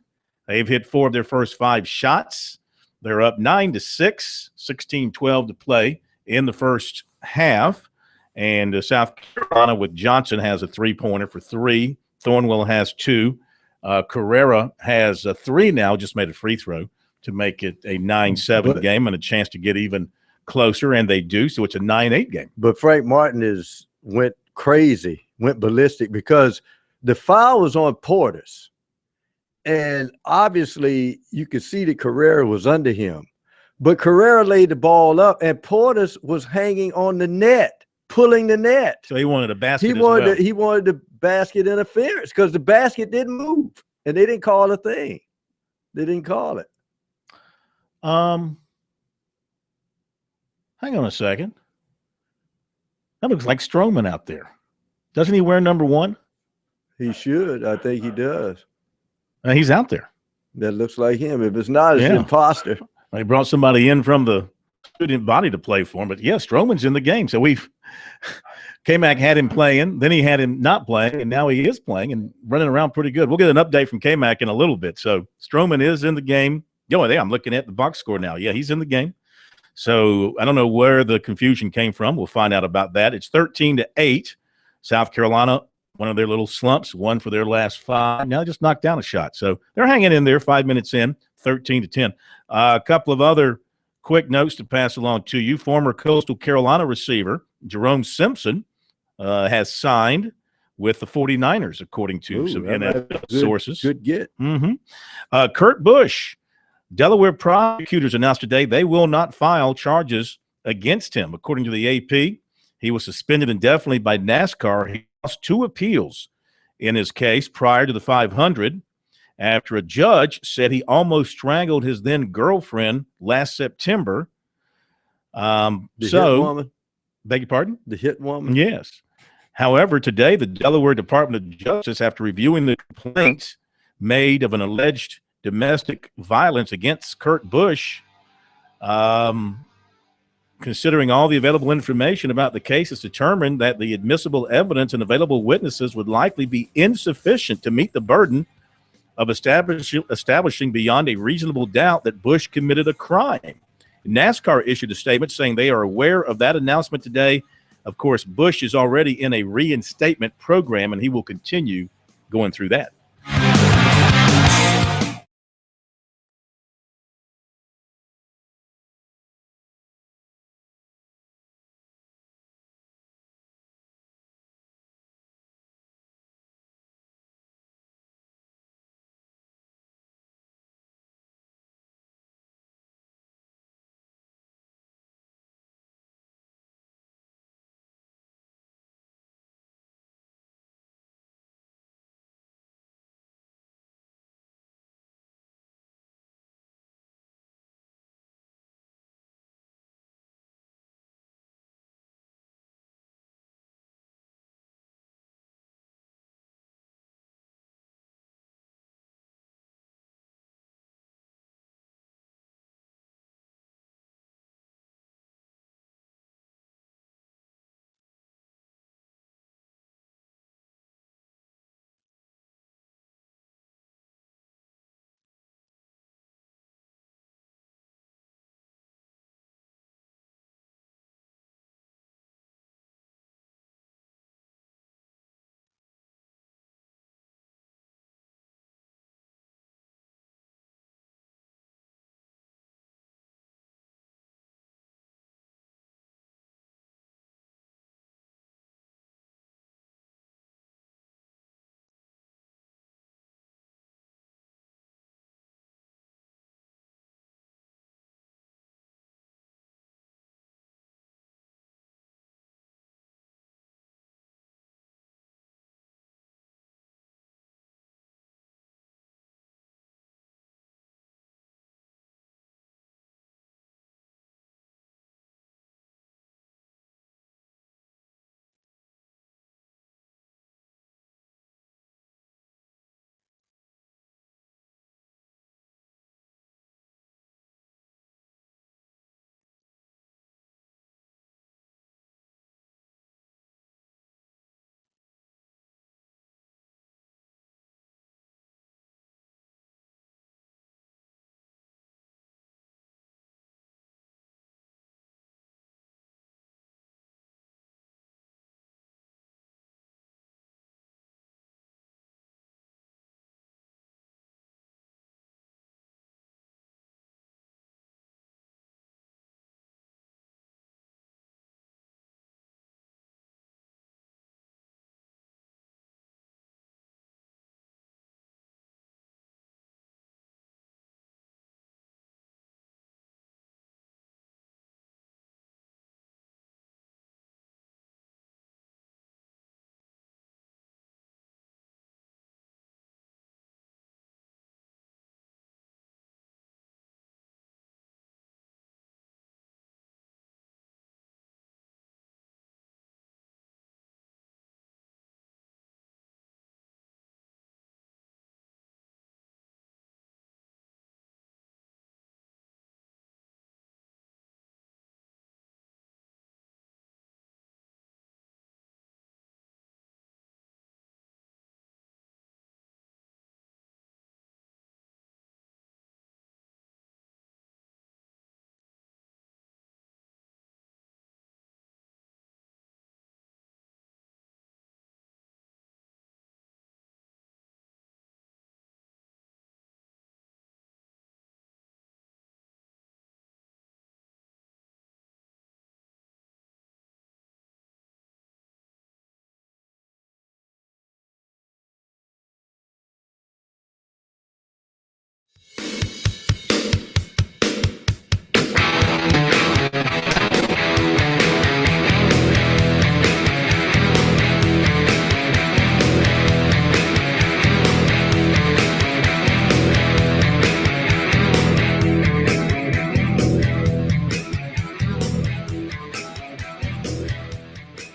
They've hit 4 of their first 5 shots. They're up 9-6, 16-12 to play in the first half. And South Carolina with Johnson has a 3-pointer for 3. Thornwell has 2. Carrera has 3 now, just made a free throw to make it a 9-7 game and a chance to get even closer, and they do, so it's a 9-8 game. But Frank Martin went crazy, went ballistic, because the foul was on Portis, and obviously you could see that Carrera was under him, but Carrera laid the ball up, and Portis was hanging on the net, pulling the net. So he wanted a basket. He wanted the basket interference because the basket didn't move, and they didn't call a thing. They didn't call it. Hang on a second. That looks like Stroman out there. Doesn't he wear number 1? He should. I think he does. He's out there. That looks like him. If it's not, it's an imposter. They brought somebody in from the student body to play for him. But, yeah, Stroman's in the game. So K-Mac had him playing. Then he had him not playing. And now he is playing and running around pretty good. We'll get an update from K-Mac in a little bit. So Stroman is in the game. I'm looking at the box score now. Yeah, he's in the game. So I don't know where the confusion came from. We'll find out about that. It's 13-8. South Carolina, one of their little slumps, won for their last 5. Now just knocked down a shot. So they're hanging in there 5 minutes in, 13-10. A couple of other quick notes to pass along to you. Former Coastal Carolina receiver Jerome Simpson has signed with the 49ers, according to some NFL sources. Good get. Kurt Busch. Delaware prosecutors announced today they will not file charges against him. According to the AP, he was suspended indefinitely by NASCAR. He lost 2 appeals in his case prior to the 500 after a judge said he almost strangled his then girlfriend last September. The hit woman? Beg your pardon? The hit woman? Yes. However, today the Delaware Department of Justice, after reviewing the complaints made of an alleged domestic violence against Kurt Busch, considering all the available information about the case, has determined that the admissible evidence and available witnesses would likely be insufficient to meet the burden of establishing beyond a reasonable doubt that Busch committed a crime. NASCAR issued a statement saying they are aware of that announcement today. Of course, Busch is already in a reinstatement program, and he will continue going through that.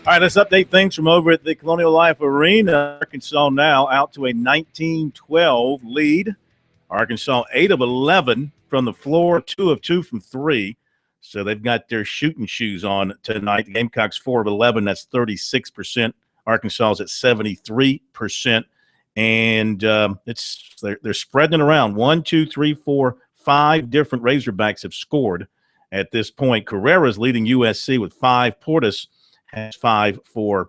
All right, let's update things from over at the Colonial Life Arena. Arkansas now out to a 19-12 lead. Arkansas 8 of 11 from the floor, 2 of 2 from 3. So they've got their shooting shoes on tonight. The Gamecocks 4 of 11. That's 36%. Arkansas is at 73%. And they're spreading it around. 1, 2, 3, 4, 5 different Razorbacks have scored at this point. Carrera's leading USC with 5. Portis has 5 for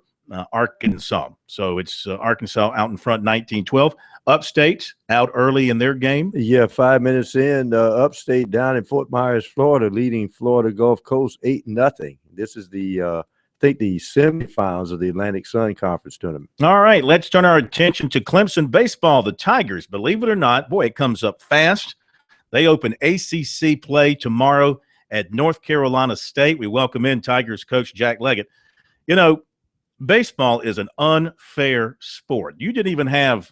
Arkansas. So it's Arkansas out in front 19-12. Upstate out early in their game. Yeah, 5 minutes in, Upstate down in Fort Myers, Florida, leading Florida Gulf Coast 8-0. This is the I think the semifinals of the Atlantic Sun Conference tournament. All right, let's turn our attention to Clemson baseball. The Tigers, believe it or not, boy, it comes up fast. They open ACC play tomorrow at North Carolina State. We welcome in Tigers coach Jack Leggett. You know, baseball is an unfair sport. You didn't even have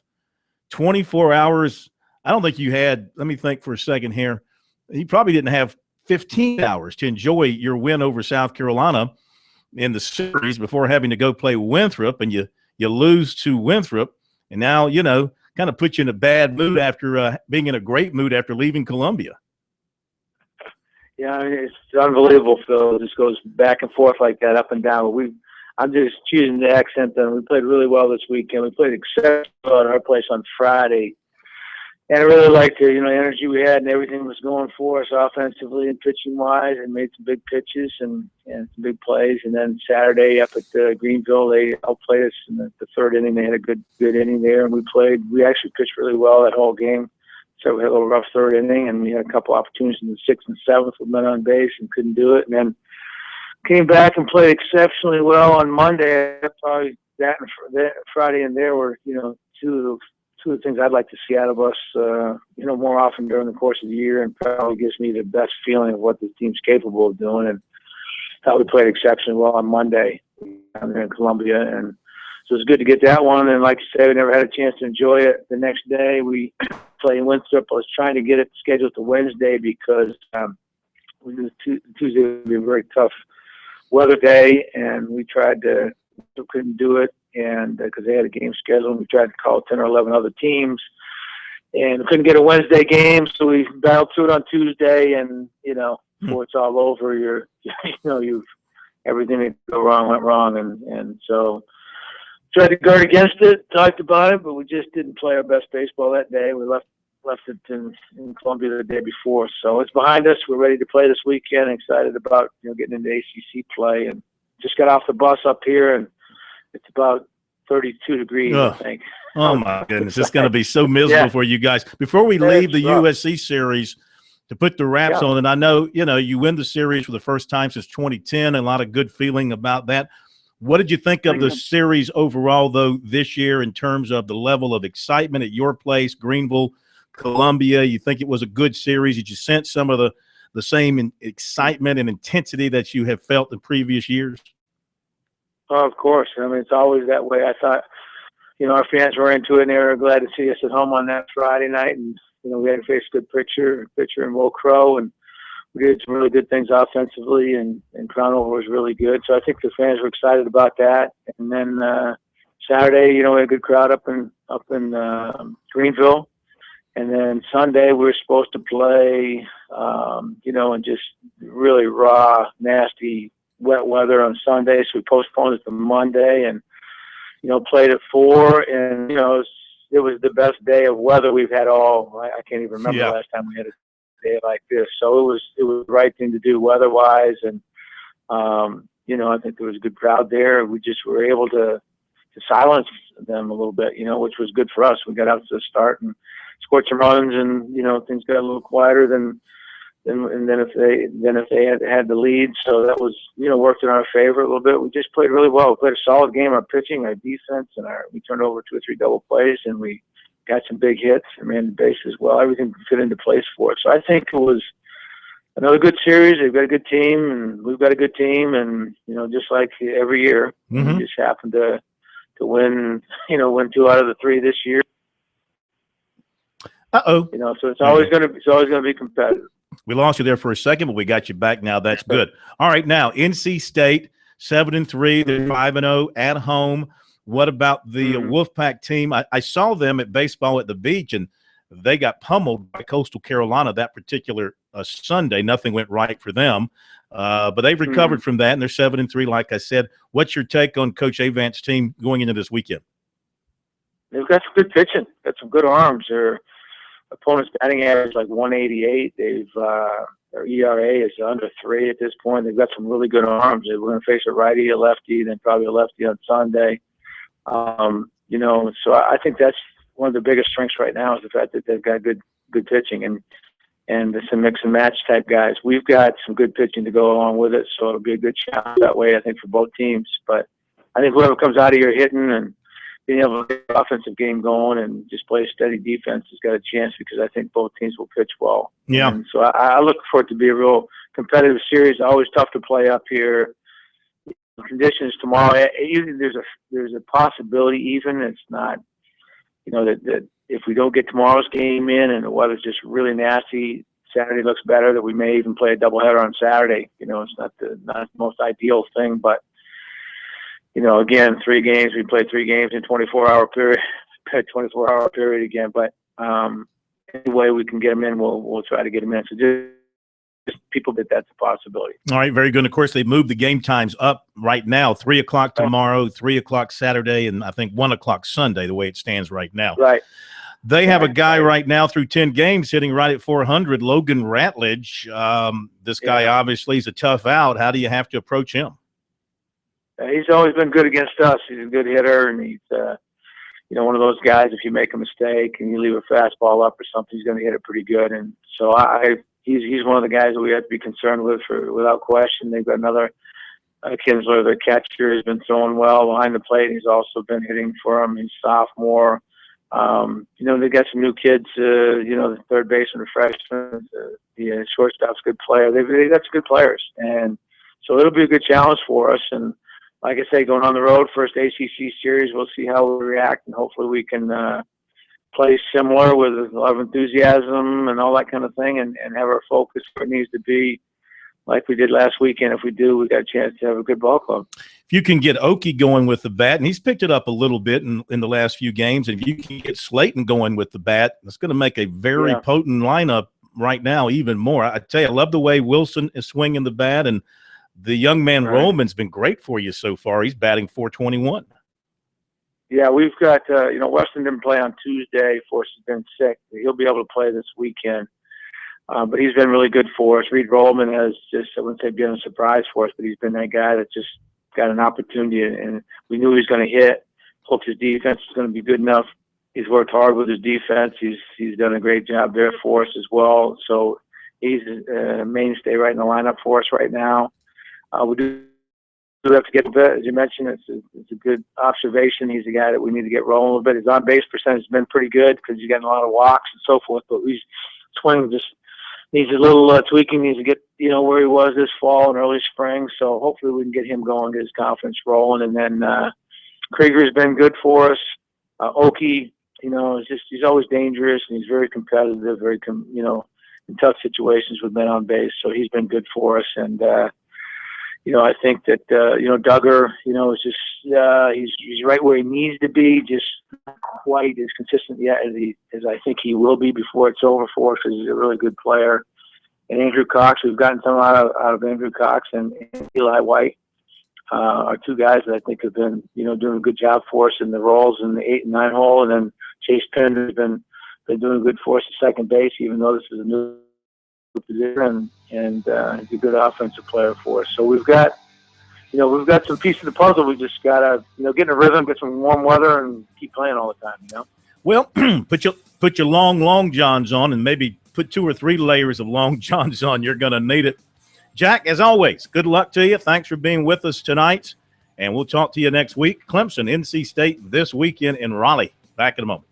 24 hours. I don't think you had, let me think for a second here. You probably didn't have 15 hours to enjoy your win over South Carolina in the series before having to go play Winthrop, and you lose to Winthrop, and now, you know, kind of put you in a bad mood after being in a great mood after leaving Columbia. Yeah, I mean, it's unbelievable, Phil. It just goes back and forth like that, up and down. I'm just choosing to accent them. We played really well this weekend. We played exceptionally well at our place on Friday. And I really liked the energy we had, and everything was going for us offensively and pitching-wise, and made some big pitches and some big plays. And then Saturday up at Greenville, they outplayed us in the third inning. They had a good inning there, and we actually pitched really well that whole game. So we had a little rough third inning, and we had a couple opportunities in the 6th and 7th with men on base and couldn't do it. And then came back and played exceptionally well on Monday. Probably that and Friday and there were, two of the things I'd like to see out of us, more often during the course of the year, and probably gives me the best feeling of what the team's capable of doing. And thought we played exceptionally well on Monday down there in Columbia, and so it's good to get that one. And like you said, we never had a chance to enjoy it. The next day we played Winthrop. I was trying to get it scheduled to Wednesday because we knew Tuesday would be a very tough weather day, and we couldn't do it. And because they had a game scheduled, and we tried to call 10 or 11 other teams, and we couldn't get a Wednesday game, so we battled through it on Tuesday. And before it's all over, everything that go wrong went wrong, and so tried to guard against it, talked about it, but we just didn't play our best baseball that day. We left it in Columbia the day before, so it's behind us. We're ready to play this weekend. Excited about getting into ACC play, and just got off the bus up here, and it's about 32 degrees, I think. Oh, my goodness. It's going to be so miserable for you guys. Before we leave the USC series, to put the wraps on, and I know, you win the series for the first time since 2010, and a lot of good feeling about that. What did you think of the series overall, though, this year in terms of the level of excitement at your place, Greenville, Columbia? You think it was a good series? Did you sense some of the same excitement and intensity that you have felt in previous years? Oh, of course. I mean, it's always that way. I thought, our fans were into it, and they were glad to see us at home on that Friday night. And, we had to face a good pitcher in Will Crow, and we did some really good things offensively, and Crownover was really good. So I think the fans were excited about that. And then Saturday, we had a good crowd up in Greenville. And then Sunday we were supposed to play, in just really raw, nasty, wet weather on Sunday, so we postponed it to Monday, and played at 4, and it was the best day of weather we've had I can't even remember the last time we had a day like this. So it was the right thing to do weather-wise, and I think there was a good crowd there. We just were able to silence them a little bit, which was good for us. We got out to the start and scored some runs, and things got a little quieter than if they had the lead. So that was worked in our favor a little bit. We just played really well. We played a solid game. Our pitching, our defense, and we turned over 2 or 3 double plays, and we got some big hits and ran the base as well. Everything fit into place for it. So I think it was another good series. They've got a good team, and we've got a good team, and just like every year, we just happened to win 2 out of the 3 this year. So it's always going to be competitive. We lost you there for a second, but we got you back now. That's good. All right, now NC State 7-3. They're 5-0 at home. What about the Wolfpack team? I saw them at baseball at the beach, and they got pummeled by Coastal Carolina that particular Sunday. Nothing went right for them, but they've recovered from that, and they're 7-3, like I said. What's your take on Coach Avant's team going into this weekend? They've got some good pitching, got some good arms. Their opponent's batting average is like 188. Their ERA is under 3 at this point. They've got some really good arms. We're going to face a righty, a lefty, then probably a lefty on Sunday. So I think that's one of the biggest strengths right now is the fact that they've got good pitching and some mix and match type guys. We've got some good pitching to go along with it, so it'll be a good challenge that way, I think, for both teams. But I think whoever comes out of here hitting and being able to get the offensive game going and just play a steady defense has got a chance because I think both teams will pitch well. Yeah. And so I look for it to be a real competitive series. Always tough to play up here. Conditions tomorrow, even there's a possibility. Even it's not, that if we don't get tomorrow's game in and the weather's just really nasty, Saturday looks better. That we may even play a doubleheader on Saturday. It's not the most ideal thing, but again, 3 games. We played 3 games in 24-hour period. 24-hour period again, but any way we can get them in, we'll try to get them in. So just people that's a possibility. All right, very good. And of course, they moved the game times up right now, 3 o'clock tomorrow, 3 o'clock Saturday, and I think 1 o'clock Sunday, the way it stands right now. Right. They have a guy right now through 10 games hitting right at 400, Logan Ratledge. This guy obviously is a tough out. How do you have to approach him? He's always been good against us. He's a good hitter, and he's one of those guys, if you make a mistake and you leave a fastball up or something, he's going to hit it pretty good. And so he's one of the guys that we have to be concerned with without question. They've got another Kinsler, the catcher, has been throwing well behind the plate. He's also been hitting for him. He's sophomore. They got some new kids, the third baseman, the freshman, the shortstop's a good player. They got some good players. And so it'll be a good challenge for us. And like I say, going on the road, first ACC series, we'll see how we react, and hopefully we can play similar with a lot of enthusiasm and all that kind of thing, and have our focus where it needs to be, like we did last weekend. If we do, we got a chance to have a good ball club. If you can get Okie going with the bat, and he's picked it up a little bit in the last few games, and if you can get Slayton going with the bat, it's going to make a very potent lineup right now even more. I tell you, I love the way Wilson is swinging the bat, and the young man Roman's been great for you so far. He's batting .421. Yeah, we've got, Weston didn't play on Tuesday. Forrest has been sick. He'll be able to play this weekend. But he's been really good for us. Reed Rollman has just, I wouldn't say been a surprise for us, but he's been that guy that just got an opportunity, and we knew he was going to hit. Hoped his defense was going to be good enough. He's worked hard with his defense. He's done a great job there for us as well. So he's a mainstay right in the lineup for us right now. We do have to get a bit, as you mentioned. It's a good observation. He's a guy that we need to get rolling a little bit. His on-base percentage has been pretty good because he's getting a lot of walks and so forth, but his swing just needs a little tweaking. Needs to get where he was this fall and early spring. So hopefully we can get him going, get his confidence rolling. And then Krieger's been good for us. Okie, he's always dangerous, and he's very competitive, in tough situations with men on base. So he's been good for us. And I think that Duggar, is just he's right where he needs to be, just not quite as consistent yet as I think he will be before it's over for us, because he's a really good player. And Andrew Cox, we've gotten some out of Andrew Cox and Eli White, are 2 guys that I think have been doing a good job for us in the roles in the 8 and 9 hole. And then Chase Penn has been doing good for us at second base, even though this is a new position, and he's a good offensive player for us. So we've got some piece of the puzzle. We just got to, get in a rhythm, get some warm weather, and keep playing all the time, Well, put your long johns on, and maybe put 2 or 3 layers of long johns on. You're going to need it. Jack, as always, good luck to you. Thanks for being with us tonight, and we'll talk to you next week. Clemson, NC State this weekend in Raleigh. Back in a moment.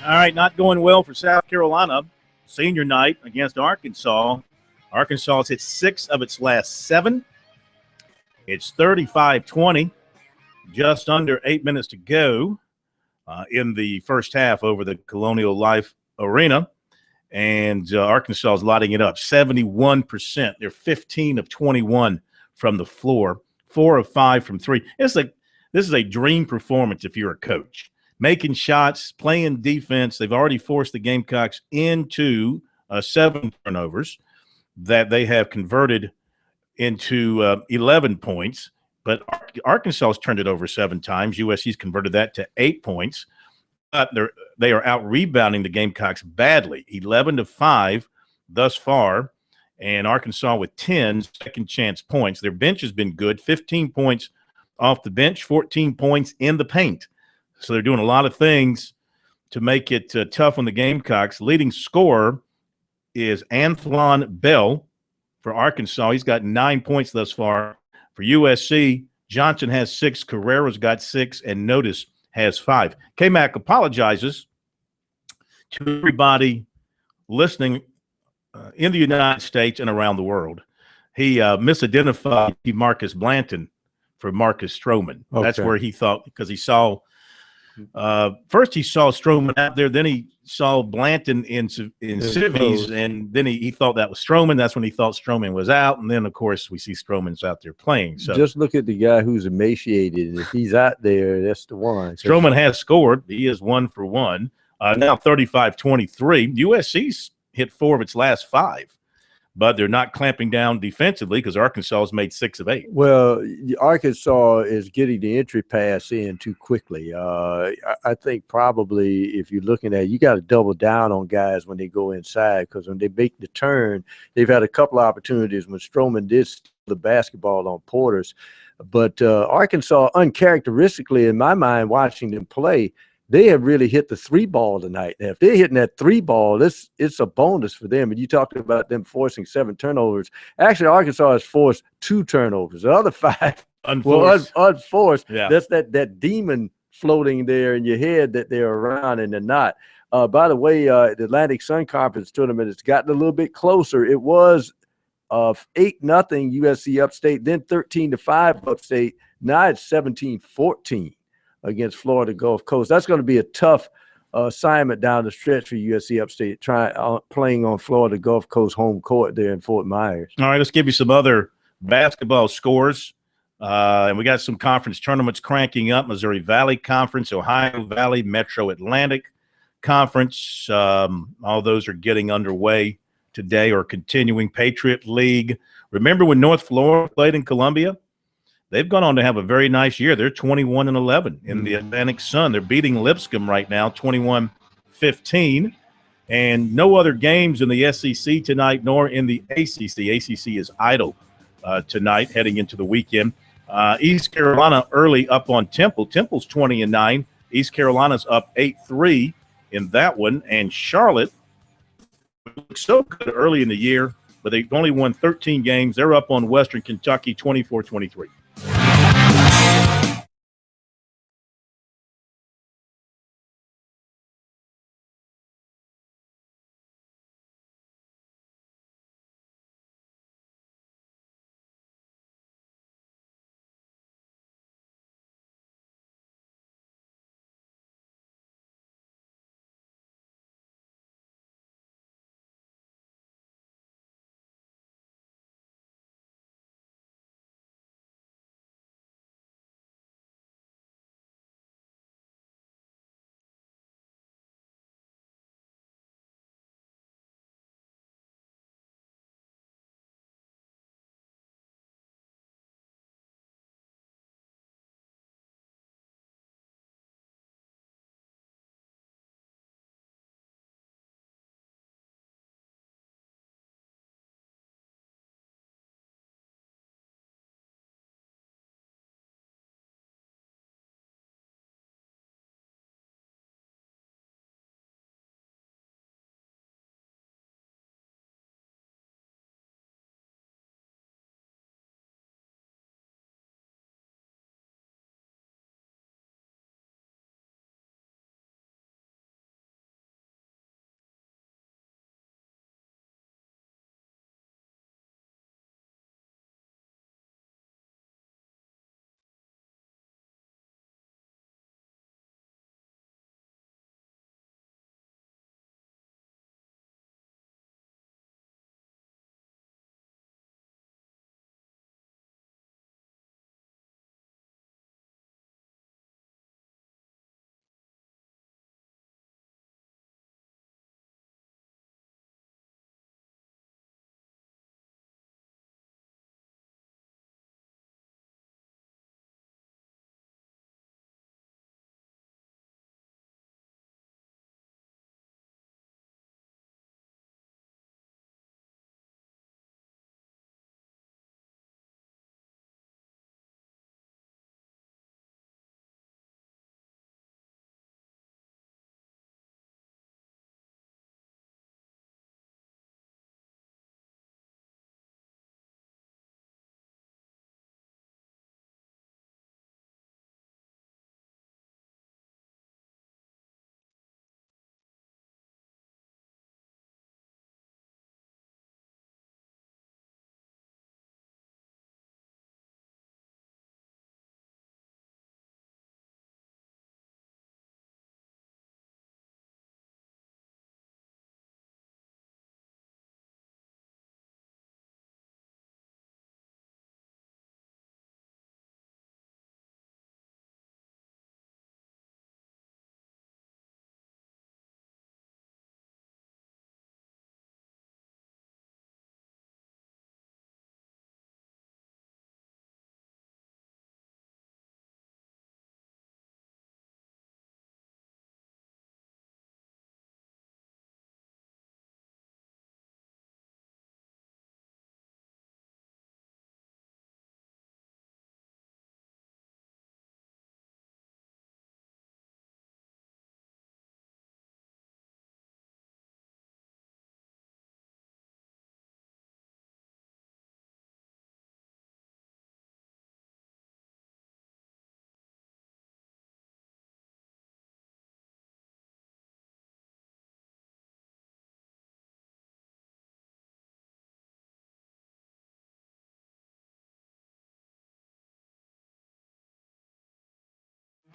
All right, not going well for South Carolina. Senior night against Arkansas. Arkansas has hit 6 of its last 7. It's 35-20, just under 8 minutes to go in the first half over the Colonial Life Arena. And Arkansas is lighting it up, 71%. They're 15 of 21 from the floor, 4 of 5 from 3. This is a dream performance if you're a coach. Making shots, playing defense. They've already forced the Gamecocks into 7 turnovers that they have converted into 11 points. But Arkansas has turned it over 7 times. USC's converted that to 8 points. But they are out rebounding the Gamecocks badly, 11-5 thus far. And Arkansas with 10 second chance points. Their bench has been good, 15 points off the bench, 14 points in the paint. So they're doing a lot of things to make it tough on the Gamecocks. Leading scorer is Anthlon Bell for Arkansas. He's got 9 points thus far. For USC, Johnson has 6, Carrera's got 6, and Notice has 5. K-Mac apologizes to everybody listening in the United States and around the world. He misidentified Marcus Blanton for Marcus Stroman. Okay. That's where he thought, because he saw first he saw Stroman out there, then he saw Blanton in Civies, and then he thought that was Stroman. That's when he thought Stroman was out, and then of course we see Stroman's out there playing. So just look at the guy who's emaciated, and if he's out there, that's the one. Stroman has scored. He is 1 for 1. Now 35-23. USC's hit 4 of its last 5. But they're not clamping down defensively because Arkansas has made 6 of 8. Well, Arkansas is getting the entry pass in too quickly. I think probably if you're looking at it, you got to double down on guys when they go inside, because when they make the turn, they've had a couple of opportunities when Stroman did steal the basketball on Porters. But Arkansas, uncharacteristically, in my mind, watching them play, they have really hit the 3 ball tonight. Now, if they're hitting that 3 ball, it's a bonus for them. And you talked about them forcing 7 turnovers. Actually, Arkansas has forced 2 turnovers. The other 5 unforced. Unforced. Yeah. That's that demon floating there in your head that they're around and they're not. By the way, the Atlantic Sun Conference tournament has gotten a little bit closer. It was 8-0 USC Upstate, then 13-5 Upstate. Now it's 17-14. Against Florida Gulf Coast. That's going to be a tough assignment down the stretch for USC Upstate, playing on Florida Gulf Coast home court there in Fort Myers. All right, let's give you some other basketball scores. And we got some conference tournaments cranking up. Missouri Valley Conference, Ohio Valley, Metro Atlantic Conference. All those are getting underway today or continuing. Patriot League. Remember when North Florida played in Columbia? They've gone on to have a very nice year. They're 21-11 in the Atlantic Sun. They're beating Lipscomb right now, 21-15. And no other games in the SEC tonight, nor in the ACC. ACC is idle tonight, heading into the weekend. East Carolina early up on Temple. Temple's 20-9. East Carolina's up 8-3 in that one. And Charlotte looks so good early in the year, but they've only won 13 games. They're up on Western Kentucky 24-23.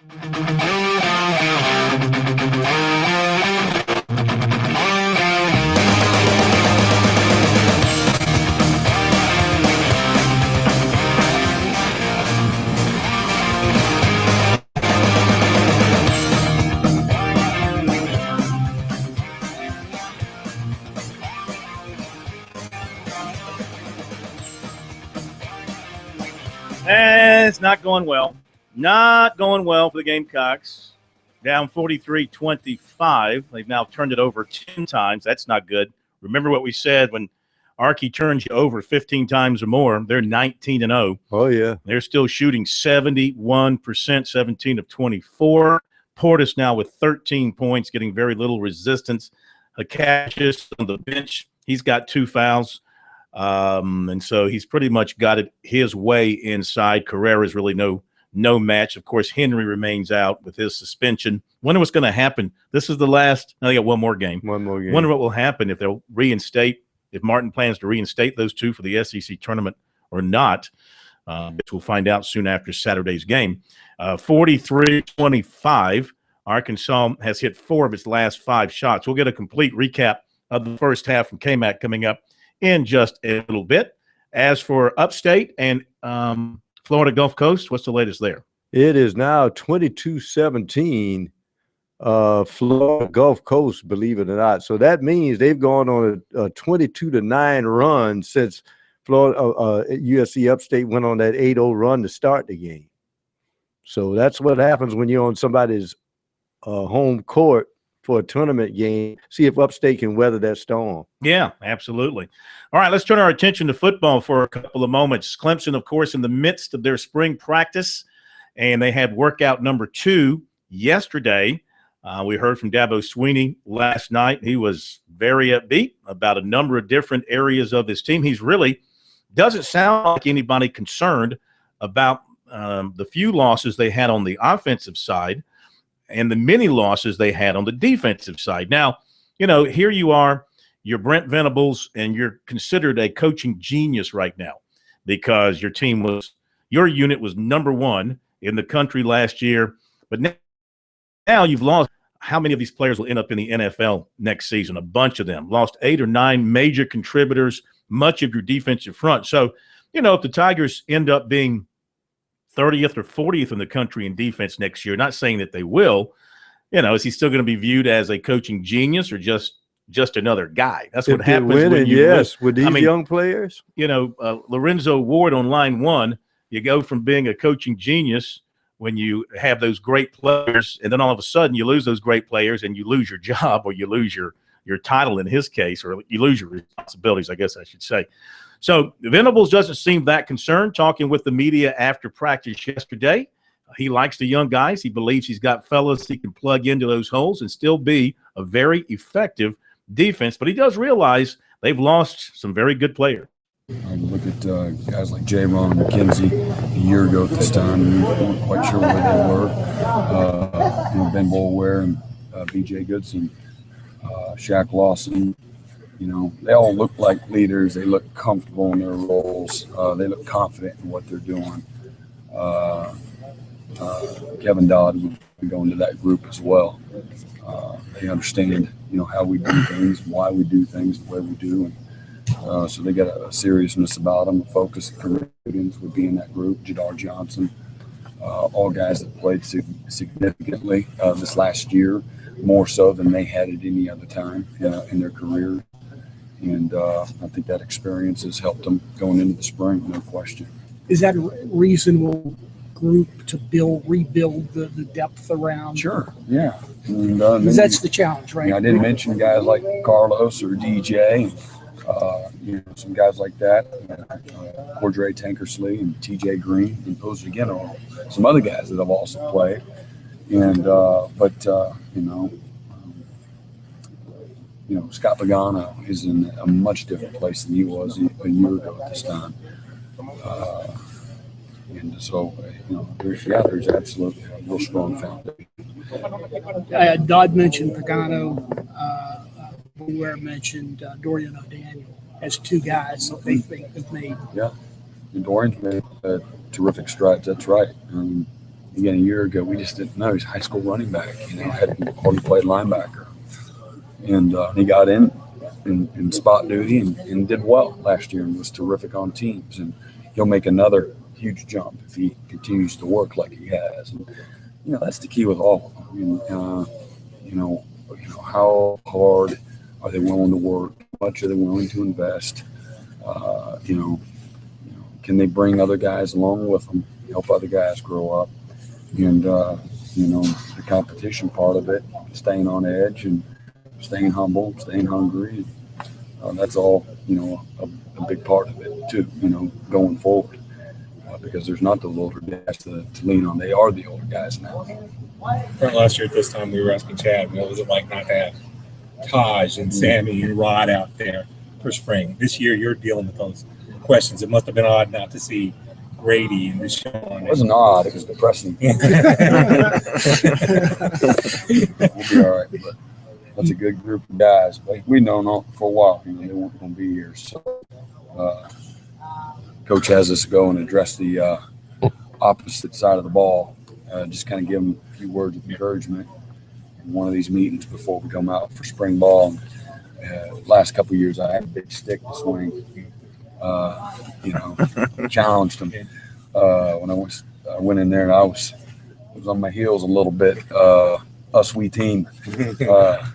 It's not going well. Not going well for the Gamecocks. Down 43-25. They've now turned it over 10 times. That's not good. Remember what we said when Archie turns you over 15 times or more, they're 19-0. Oh, yeah. They're still shooting 71%, 17 of 24. Portis now with 13 points, getting very little resistance. Akashis on the bench, he's got 2 fouls. And so he's pretty much got it his way inside. Carrera's really no match. Of course, Henry remains out with his suspension. Wonder what's going to happen. This is the last. They got one more game. Wonder what will happen if they'll reinstate, if Martin plans to reinstate those 2 for the SEC tournament or not. Which we'll find out soon after Saturday's game. 43-25. Arkansas has hit 4 of its last 5 shots. We'll get a complete recap of the first half from KMAC coming up in just a little bit. As for Upstate and Florida Gulf Coast, what's the latest there? It is now 22-17 Florida Gulf Coast, believe it or not. So that means they've gone on a 22-9 run since Florida USC Upstate went on that 8-0 run to start the game. So that's what happens when you're on somebody's home court for a tournament game. See if Upstate can weather that storm. Yeah, absolutely. All right, let's turn our attention to football for a couple of moments. Clemson, of course, in the midst of their spring practice, and they had workout number 2 yesterday. We heard from Dabo Sweeney last night. He was very upbeat about a number of different areas of his team. He's really doesn't sound like anybody concerned about the few losses they had on the offensive side and the many losses they had on the defensive side. Now, here you are, you're Brent Venables, and you're considered a coaching genius right now because your unit was number 1 in the country last year. But now you've lost. How many of these players will end up in the NFL next season? A bunch of them. Lost 8 or 9 major contributors, much of your defensive front. So, if the Tigers end up being 30th or 40th in the country in defense next year, not saying that they will, is he still going to be viewed as a coaching genius or just another guy? That's what happens when you with these young players. Lorenzo Ward on line 1, you go from being a coaching genius when you have those great players, and then all of a sudden you lose those great players and you lose your job, or you lose your title in his case, or you lose your responsibilities, I guess I should say. So Venables doesn't seem that concerned. Talking with the media after practice yesterday, he likes the young guys. He believes he's got fellas he can plug into those holes and still be a very effective defense. But he does realize they've lost some very good players. Look at guys like J. Ron McKenzie a year ago at this time, and we weren't quite sure where they were. Ben Boulware and B.J. Goodson, Shaq Lawson. They all look like leaders. They look comfortable in their roles. They look confident in what they're doing. Kevin Dodd would go into that group as well. They understand, how we do things, why we do things the way we do. And so they got a seriousness about them, a focus. Career students would be in that group. Jadar Johnson, all guys that played significantly this last year, more so than they had at any other time in their career. And I think that experience has helped them going into the spring, no question. Is that a reasonable group to rebuild the depth around? Sure, yeah. And, that's the challenge, right? I didn't mention guys like Carlos or DJ, some guys like that, Cordray Tankersley and TJ Green. And those, again, are some other guys that have also played. And, Scott Pagano is in a much different place than he was a year ago at this time. And so, there's absolutely a real strong foundation. Dodd mentioned Pagano. Where mentioned Dorian O'Daniel as 2 guys that they think have made. Yeah, and Dorian's made terrific strides. That's right. Again, a year ago, we just didn't know. He's a high school running back, had hardly played linebacker. And he got in spot duty and did well last year and was terrific on teams. And he'll make another huge jump if he continues to work like he has. And, that's the key with all of them. How hard are they willing to work? How much are they willing to invest? Can they bring other guys along with them, help other guys grow up? And, the competition part of it, staying on edge and staying humble, staying hungry. That's all, a big part of it too, going forward. Because there's not those older guys to lean on. They are the older guys now. Last year at this time, we were asking Chad, what was it like not to have Taj and Sammy and Rod out there for spring? This year, you're dealing with those questions. It must have been odd not to see Grady and Deshaun. It wasn't odd. It was depressing. We'll be all right. But that's a good group of guys. But we've known for a while, they weren't going to be here. So Coach has us go and address the opposite side of the ball. Just kind of give them a few words of encouragement in one of these meetings before we come out for spring ball. Last couple of years, I had a big stick to swing. Challenged them. When I went in there, and I was on my heels a little bit. Us we team, not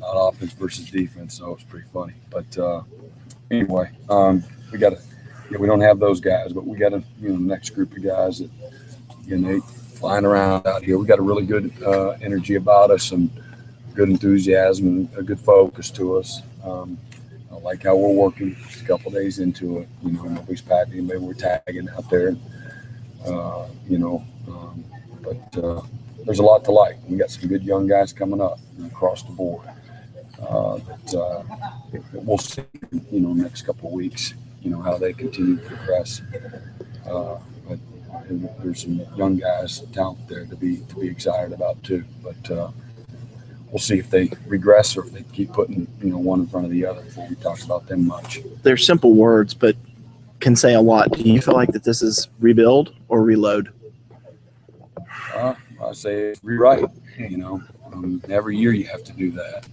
offense versus defense, so it was pretty funny. But anyway, we don't have those guys, but we got a next group of guys that they flying around out here. We got a really good energy about us and good enthusiasm and a good focus to us. I like how we're working. Just a couple of days into it, nobody's packing, maybe we're tagging out there, but there's a lot to like. We got some good young guys coming up across the board. We'll see, next couple of weeks, how they continue to progress. But there's some young guys, talent there to be excited about too. But we'll see if they regress or if they keep putting one in front of the other before we talk about them much. They're simple words, but can say a lot. Do you feel like that this is rebuild or reload? I say it's rewrite. Every year you have to do that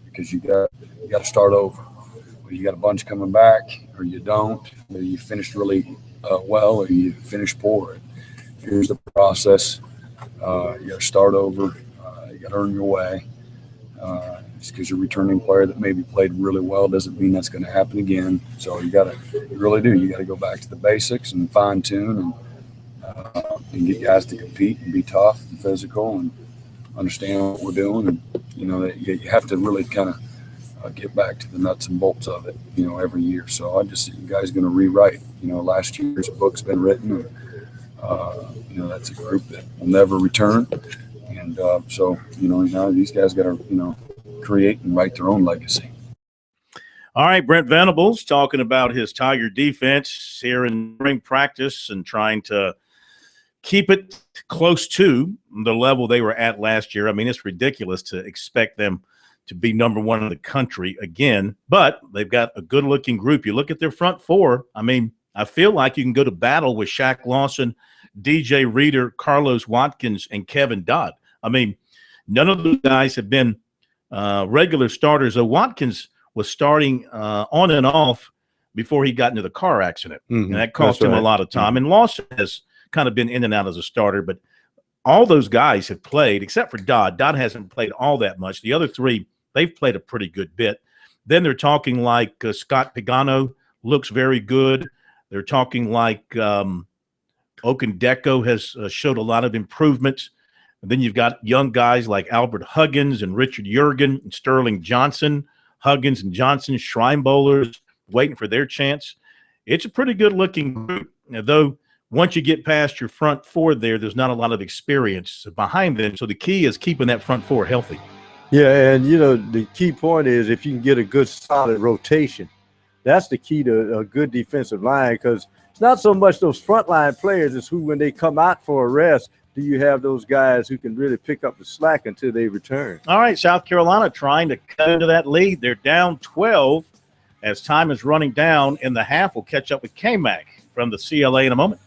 because you got to start over. You got a bunch coming back, or you don't. Or you finished really well, or you finished poor. Here's the process. You got to start over. You got to earn your way. Just because you're a returning player that maybe played really well doesn't mean that's going to happen again. So you really do. You got to go back to the basics and fine tune and get guys to compete and be tough and physical and understand what we're doing. And you have to really kind of get back to the nuts and bolts of it, every year. So I just see you guys going to rewrite. Last year's book's been written. And, that's a group that will never return. And so, now these guys got to, create and write their own legacy. All right, Brent Venables talking about his Tiger defense here in spring practice and trying to keep it close to the level they were at last year. I mean, it's ridiculous to expect them to be number one in the country again, but they've got a good-looking group. You look at their front four, I mean, I feel like you can go to battle with Shaq Lawson, DJ Reader, Carlos Watkins, and Kevin Dodd. I mean, none of those guys have been regular starters. So Watkins was starting on and off before he got into the car accident, and that cost him a lot of time. And Lawson has kind of been in and out as a starter, but all those guys have played, except for Dodd. Dodd hasn't played all that much. The other three, they've played a pretty good bit. Then they're talking like Scott Pagano looks very good. They're talking like Okendeko has showed a lot of improvements. And then you've got young guys like Albert Huggins and Richard Jurgen and Sterling Johnson. Huggins and Johnson, shrine bowlers, waiting for their chance. It's a pretty good-looking group, though once you get past your front four there's not a lot of experience behind them. So the key is keeping that front four healthy. Yeah, and, the key point is if you can get a good solid rotation, that's the key to a good defensive line, because it's not so much those frontline players, it's who, when they come out for a rest, do you have those guys who can really pick up the slack until they return? All right, South Carolina trying to cut into that lead. They're down 12 as time is running down in the half. We'll catch up with K-Mac from the CLA in a moment.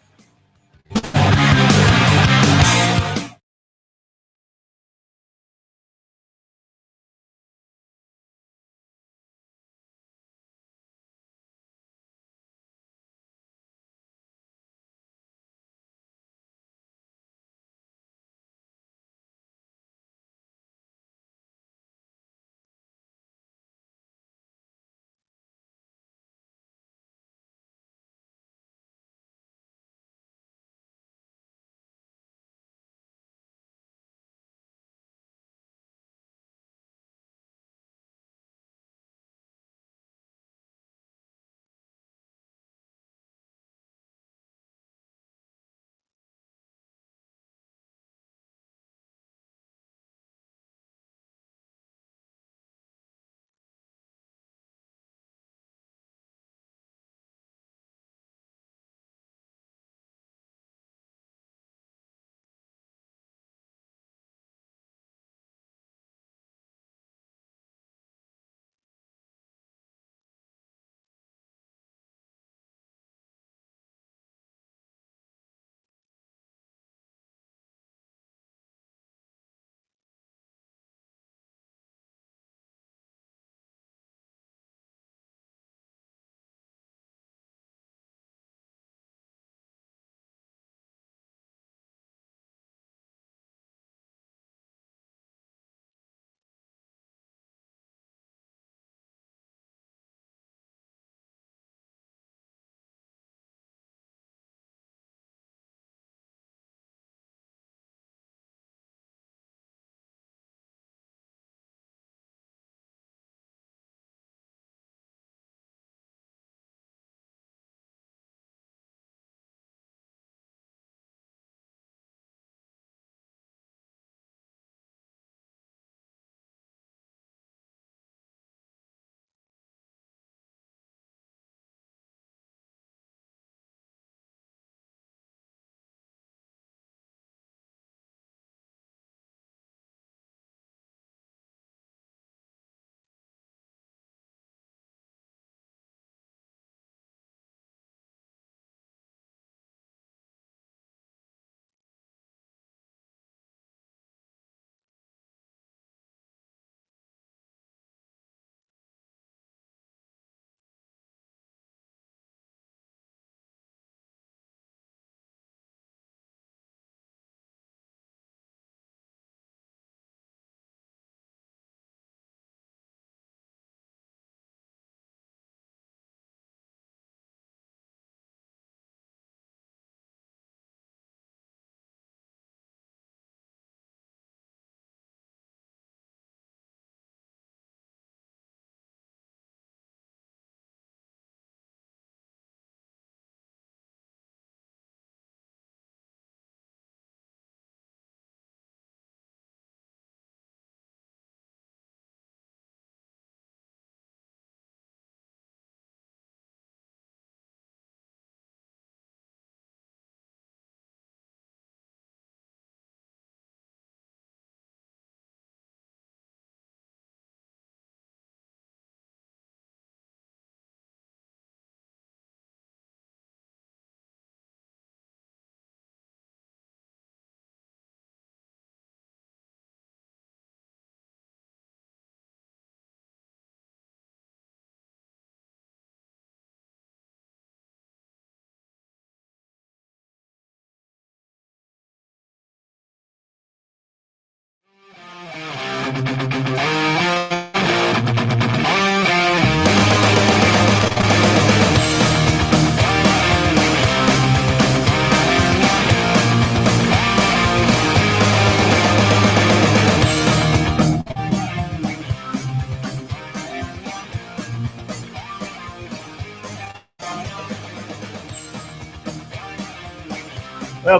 Well,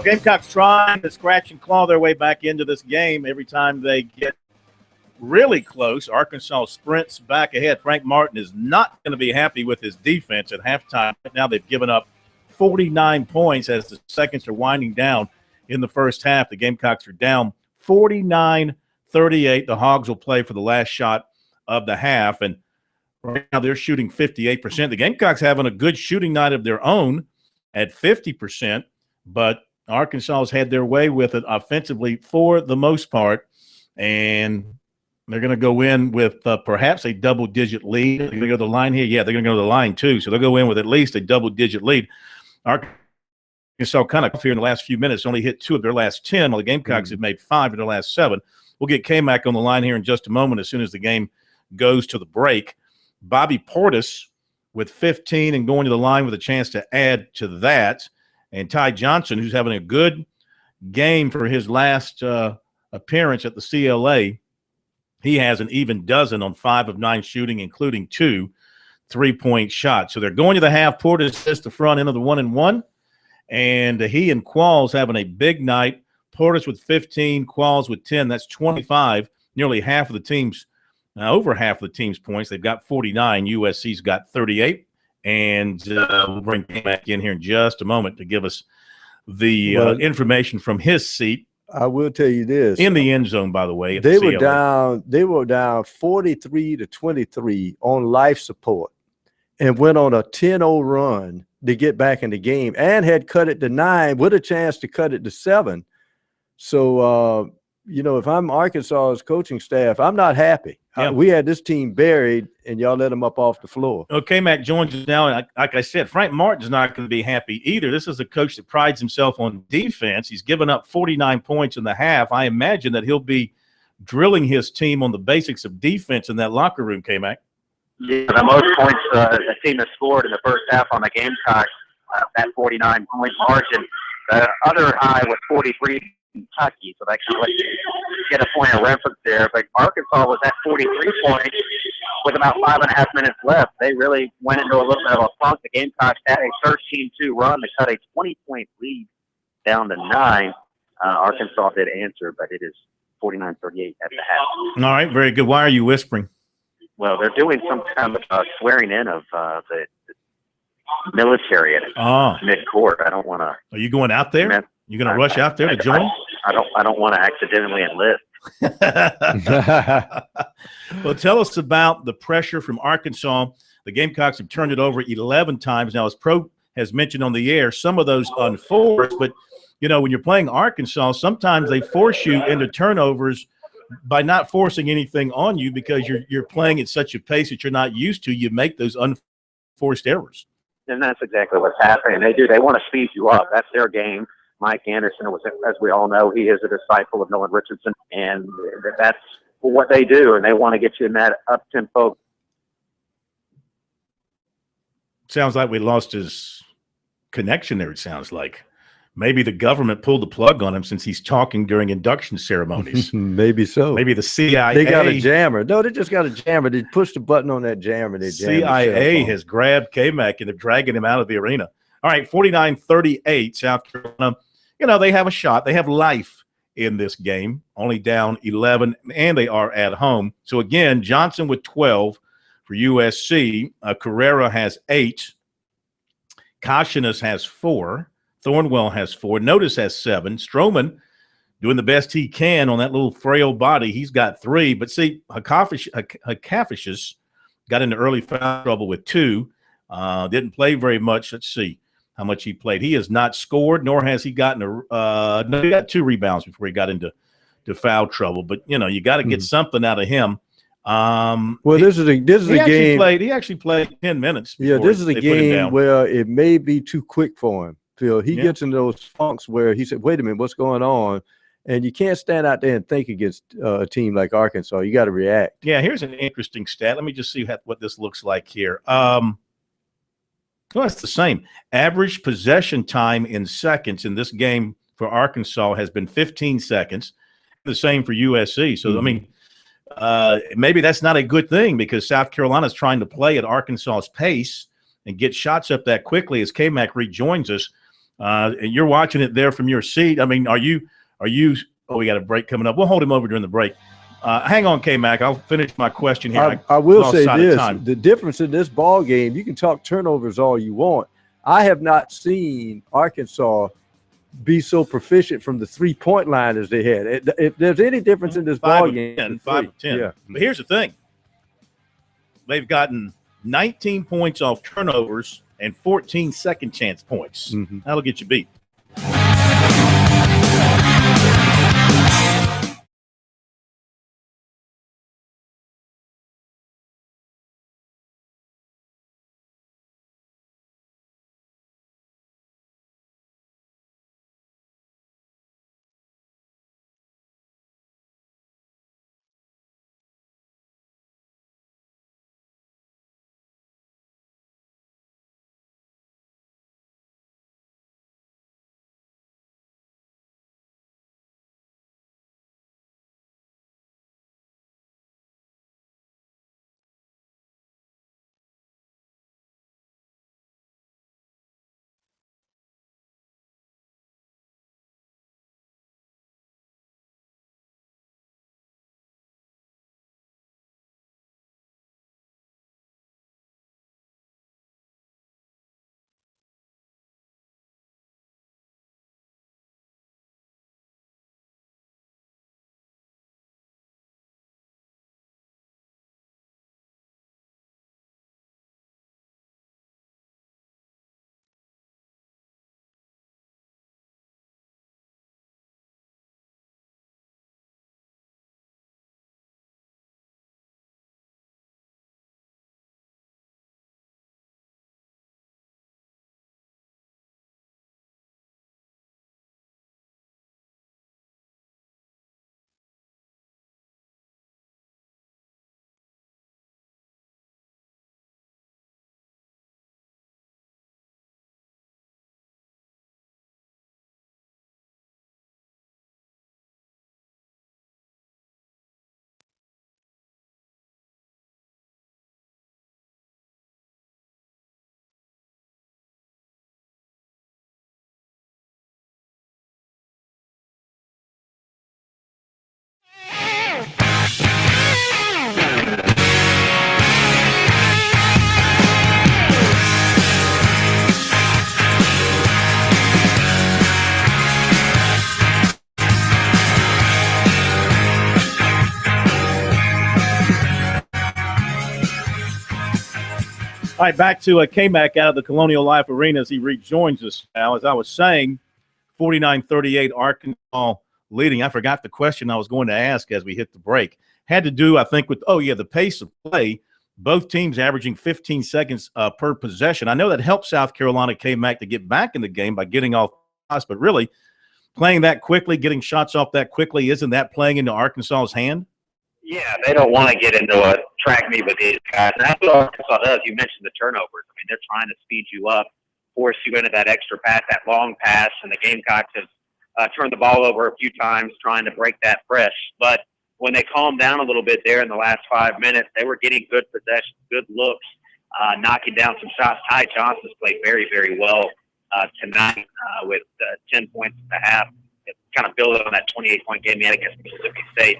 Gamecocks trying to scratch and claw their way back into this game. Every time they get really close, Arkansas sprints back ahead. Frank Martin is not going to be happy with his defense at halftime. Now they've given up 49 points as the seconds are winding down in the first half. The Gamecocks are down 49-38. The Hogs will play for the last shot of the half, and right now they're shooting 58%. The Gamecocks having a good shooting night of their own at 50%, but Arkansas has had their way with it offensively for the most part, and they're going to go in with perhaps a double-digit lead. They're going to go to the line here. Yeah, they're going to go to the line too, so they'll go in with at least a double-digit lead. Arkansas kind of here in the last few minutes only hit 2 of their last 10, while the Gamecocks have made 5 of their last 7. We'll get K-Mac on the line here in just a moment as soon as the game goes to the break. Bobby Portis with 15 and going to the line with a chance to add to that. And Ty Johnson, who's having a good game for his last appearance at the CLA, he has an even dozen on 5 of 9 shooting, including 2 3-point shots. So they're going to the half. Portis is the front end of the 1-and-1, and he and Qualls having a big night. Portis with 15, Qualls with 10. That's 25, nearly half of the team's, over half of the team's points. They've got 49. USC's got 38. And we'll bring him back in here in just a moment to give us the information from his seat. I will tell you this. In the end zone, by the way. They were down 43-23 on life support and went on a 10-0 run to get back in the game and had cut it to 9 with a chance to cut it to 7. So, if I'm Arkansas's coaching staff, I'm not happy. Yeah. We had this team buried, and y'all let them up off the floor. Okay, Mac joins us now. And like I said, Frank Martin's not going to be happy either. This is a coach that prides himself on defense. He's given up 49 points in the half. I imagine that he'll be drilling his team on the basics of defense in that locker room, K-Mac. Yeah, the most points the team has scored in the first half on the Gamecocks, that 49-point margin. The other high was 43. Kentucky, so that kind of lets you get a point of reference there. But Arkansas was at 43 points with about 5.5 minutes left. They really went into a little bit of a funk. The Gamecocks had a 13-2 run to cut a 20-point lead down to 9. Arkansas did answer, but it is 49-38 at the half. All right, very good. Why are you whispering? Well, they're doing some kind of swearing in of the military at mid-court. I don't want to. Are you going out there? You going to rush out there to join? I don't want to accidentally enlist. Well, tell us about the pressure from Arkansas. The Gamecocks have turned it over 11 times now. As Pro has mentioned on the air, some of those unforced. But, when you're playing Arkansas, sometimes they force you into turnovers by not forcing anything on you because you're playing at such a pace that you're not used to. You make those unforced errors. And that's exactly what's happening. They want to speed you up. That's their game. Mike Anderson was, as we all know, he is a disciple of Nolan Richardson, and that's what they do, and they want to get you in that up-tempo. Sounds like we lost his connection there, it sounds like. Maybe the government pulled the plug on him since he's talking during induction ceremonies. Maybe so. Maybe the CIA. They got a jammer. No, they just got a jammer. They pushed the button on that jammer. They CIA has grabbed K-Mac, and they're dragging him out of the arena. All right, 49-38, South Carolina. They have a shot. They have life in this game, only down 11, and they are at home. So, again, Johnson with 12 for USC. Carrera has 8. Kashinas has 4. Thornwell has 4. Notice has 7. Stroman doing the best he can on that little frail body. He's got 3. But, see, Hakafishis got into early foul trouble with 2. Didn't play very much. Let's see how much he played. He has not scored, nor has he gotten no, he got 2 rebounds before he got into foul trouble. But you got to get something out of him. This is a game. He actually played 10 minutes. Yeah, this is a game where it may be too quick for him, Phil. He gets into those funks where he said, "Wait a minute, what's going on?" And you can't stand out there and think against a team like Arkansas. You got to react. Yeah, here's an interesting stat. Let me just see what this looks like here. Well, it's the same. Average possession time in seconds in this game for Arkansas has been 15 seconds. The same for USC. So, I mean, maybe that's not a good thing because South Carolina is trying to play at Arkansas's pace and get shots up that quickly as K-Mac rejoins us. And you're watching it there from your seat. I mean, are you – oh, we got a break coming up. We'll hold him over during the break. Hang on, K-Mac. I'll finish my question here. I will say this. The difference in this ball game, you can talk turnovers all you want. I have not seen Arkansas be so proficient from the three-point line as they had. If there's any difference in this ball game. 5 of 10. Yeah. But here's the thing. They've gotten 19 points off turnovers and 14 second chance points. That'll get you beat. All right, back to K-Mac out of the Colonial Life Arena as he rejoins us now. As I was saying, 49-38 Arkansas leading. I forgot the question I was going to ask as we hit the break. Had to do, I think, with, the pace of play. Both teams averaging 15 seconds per possession. I know that helped South Carolina K-Mac to get back in the game by getting off shots, but really playing that quickly, getting shots off that quickly, isn't that playing into Arkansas's hand? Yeah, they don't want to get into a track meet with these guys. And that's what Arkansas does. You mentioned the turnovers. I mean, they're trying to speed you up, force you into that extra pass, that long pass, and the Gamecocks have turned the ball over a few times trying to break that press. But when they calmed down a little bit there in the last 5 minutes, they were getting good possessions, good looks, knocking down some shots. Ty Johnson's played very, very well tonight with 10 points at the half. It kind of building on that 28-point game he had against Mississippi State.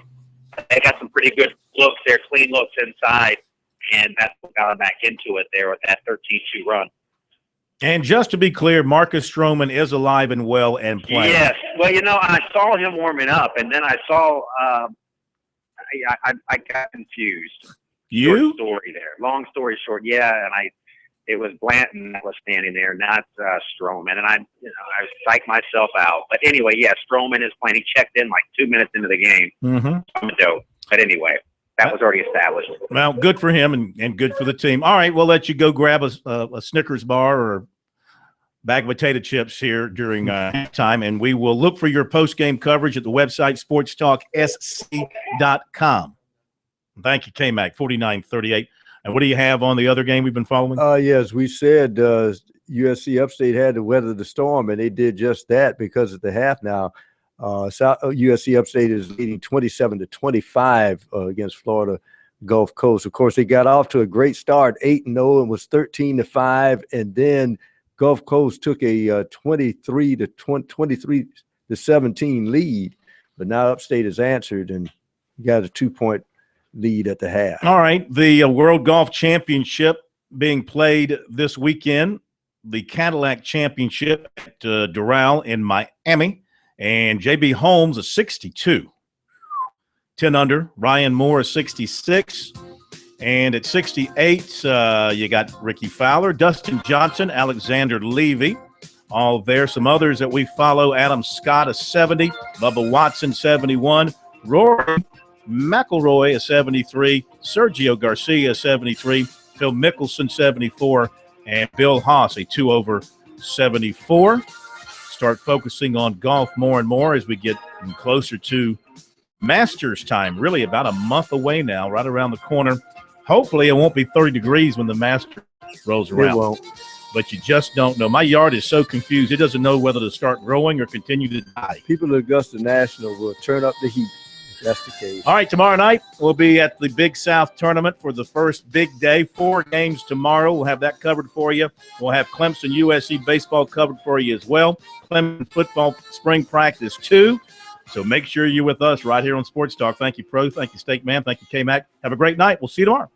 They got some pretty good looks there, clean looks inside, and that's what got them back into it there with that 13-2 run. And just to be clear, Marcus Stroman is alive and well and playing. Yes. Well, I saw him warming up, and then I saw I got confused. You? Short story there. Long story short, yeah, and it was Blanton that was standing there, not Stroman, and I psyched myself out. But anyway, yeah, Stroman is playing. He checked in like 2 minutes into the game. I'm a dope. But anyway, that was already established. Well, good for him and good for the team. All right, we'll let you go grab a Snickers bar or bag of potato chips here during time, and we will look for your post-game coverage at the website, sportstalksc.com. Thank you, K-Mac, 49-38. And what do you have on the other game we've been following? Yes, we said USC Upstate had to weather the storm, and they did just that because at the half now, USC Upstate is leading 27-25 against Florida Gulf Coast. Of course, they got off to a great start, 8-0, and was 13-5, and then Gulf Coast took a 23-17 lead, but now Upstate has answered and got a 2-point lead at the half. All right, the World Golf Championship being played this weekend, the Cadillac Championship at Doral in Miami, and J.B. Holmes a 62. 10 under, Ryan Moore a 66. And at 68, you got Ricky Fowler, Dustin Johnson, Alexander Levy, all there. Some others that we follow, Adam Scott a 70, Bubba Watson 71, Rory McIlroy a 73, Sergio Garcia 73, Phil Mickelson 74, and Bill Haas a 2 over 74. Start focusing on golf more and more as we get closer to Masters time, really about a month away now, right around the corner. Hopefully it won't be 30 degrees when the Masters rolls around. It won't. But you just don't know. My yard is so confused. It doesn't know whether to start growing or continue to die. People at Augusta National will turn up the heat if that's the case. All right, tomorrow night we'll be at the Big South Tournament for the first big day. 4 games tomorrow. We'll have that covered for you. We'll have Clemson USC baseball covered for you as well. Clemson football spring practice 2. So make sure you're with us right here on Sports Talk. Thank you, Pro. Thank you, Steak Man. Thank you, K-Mac. Have a great night. We'll see you tomorrow.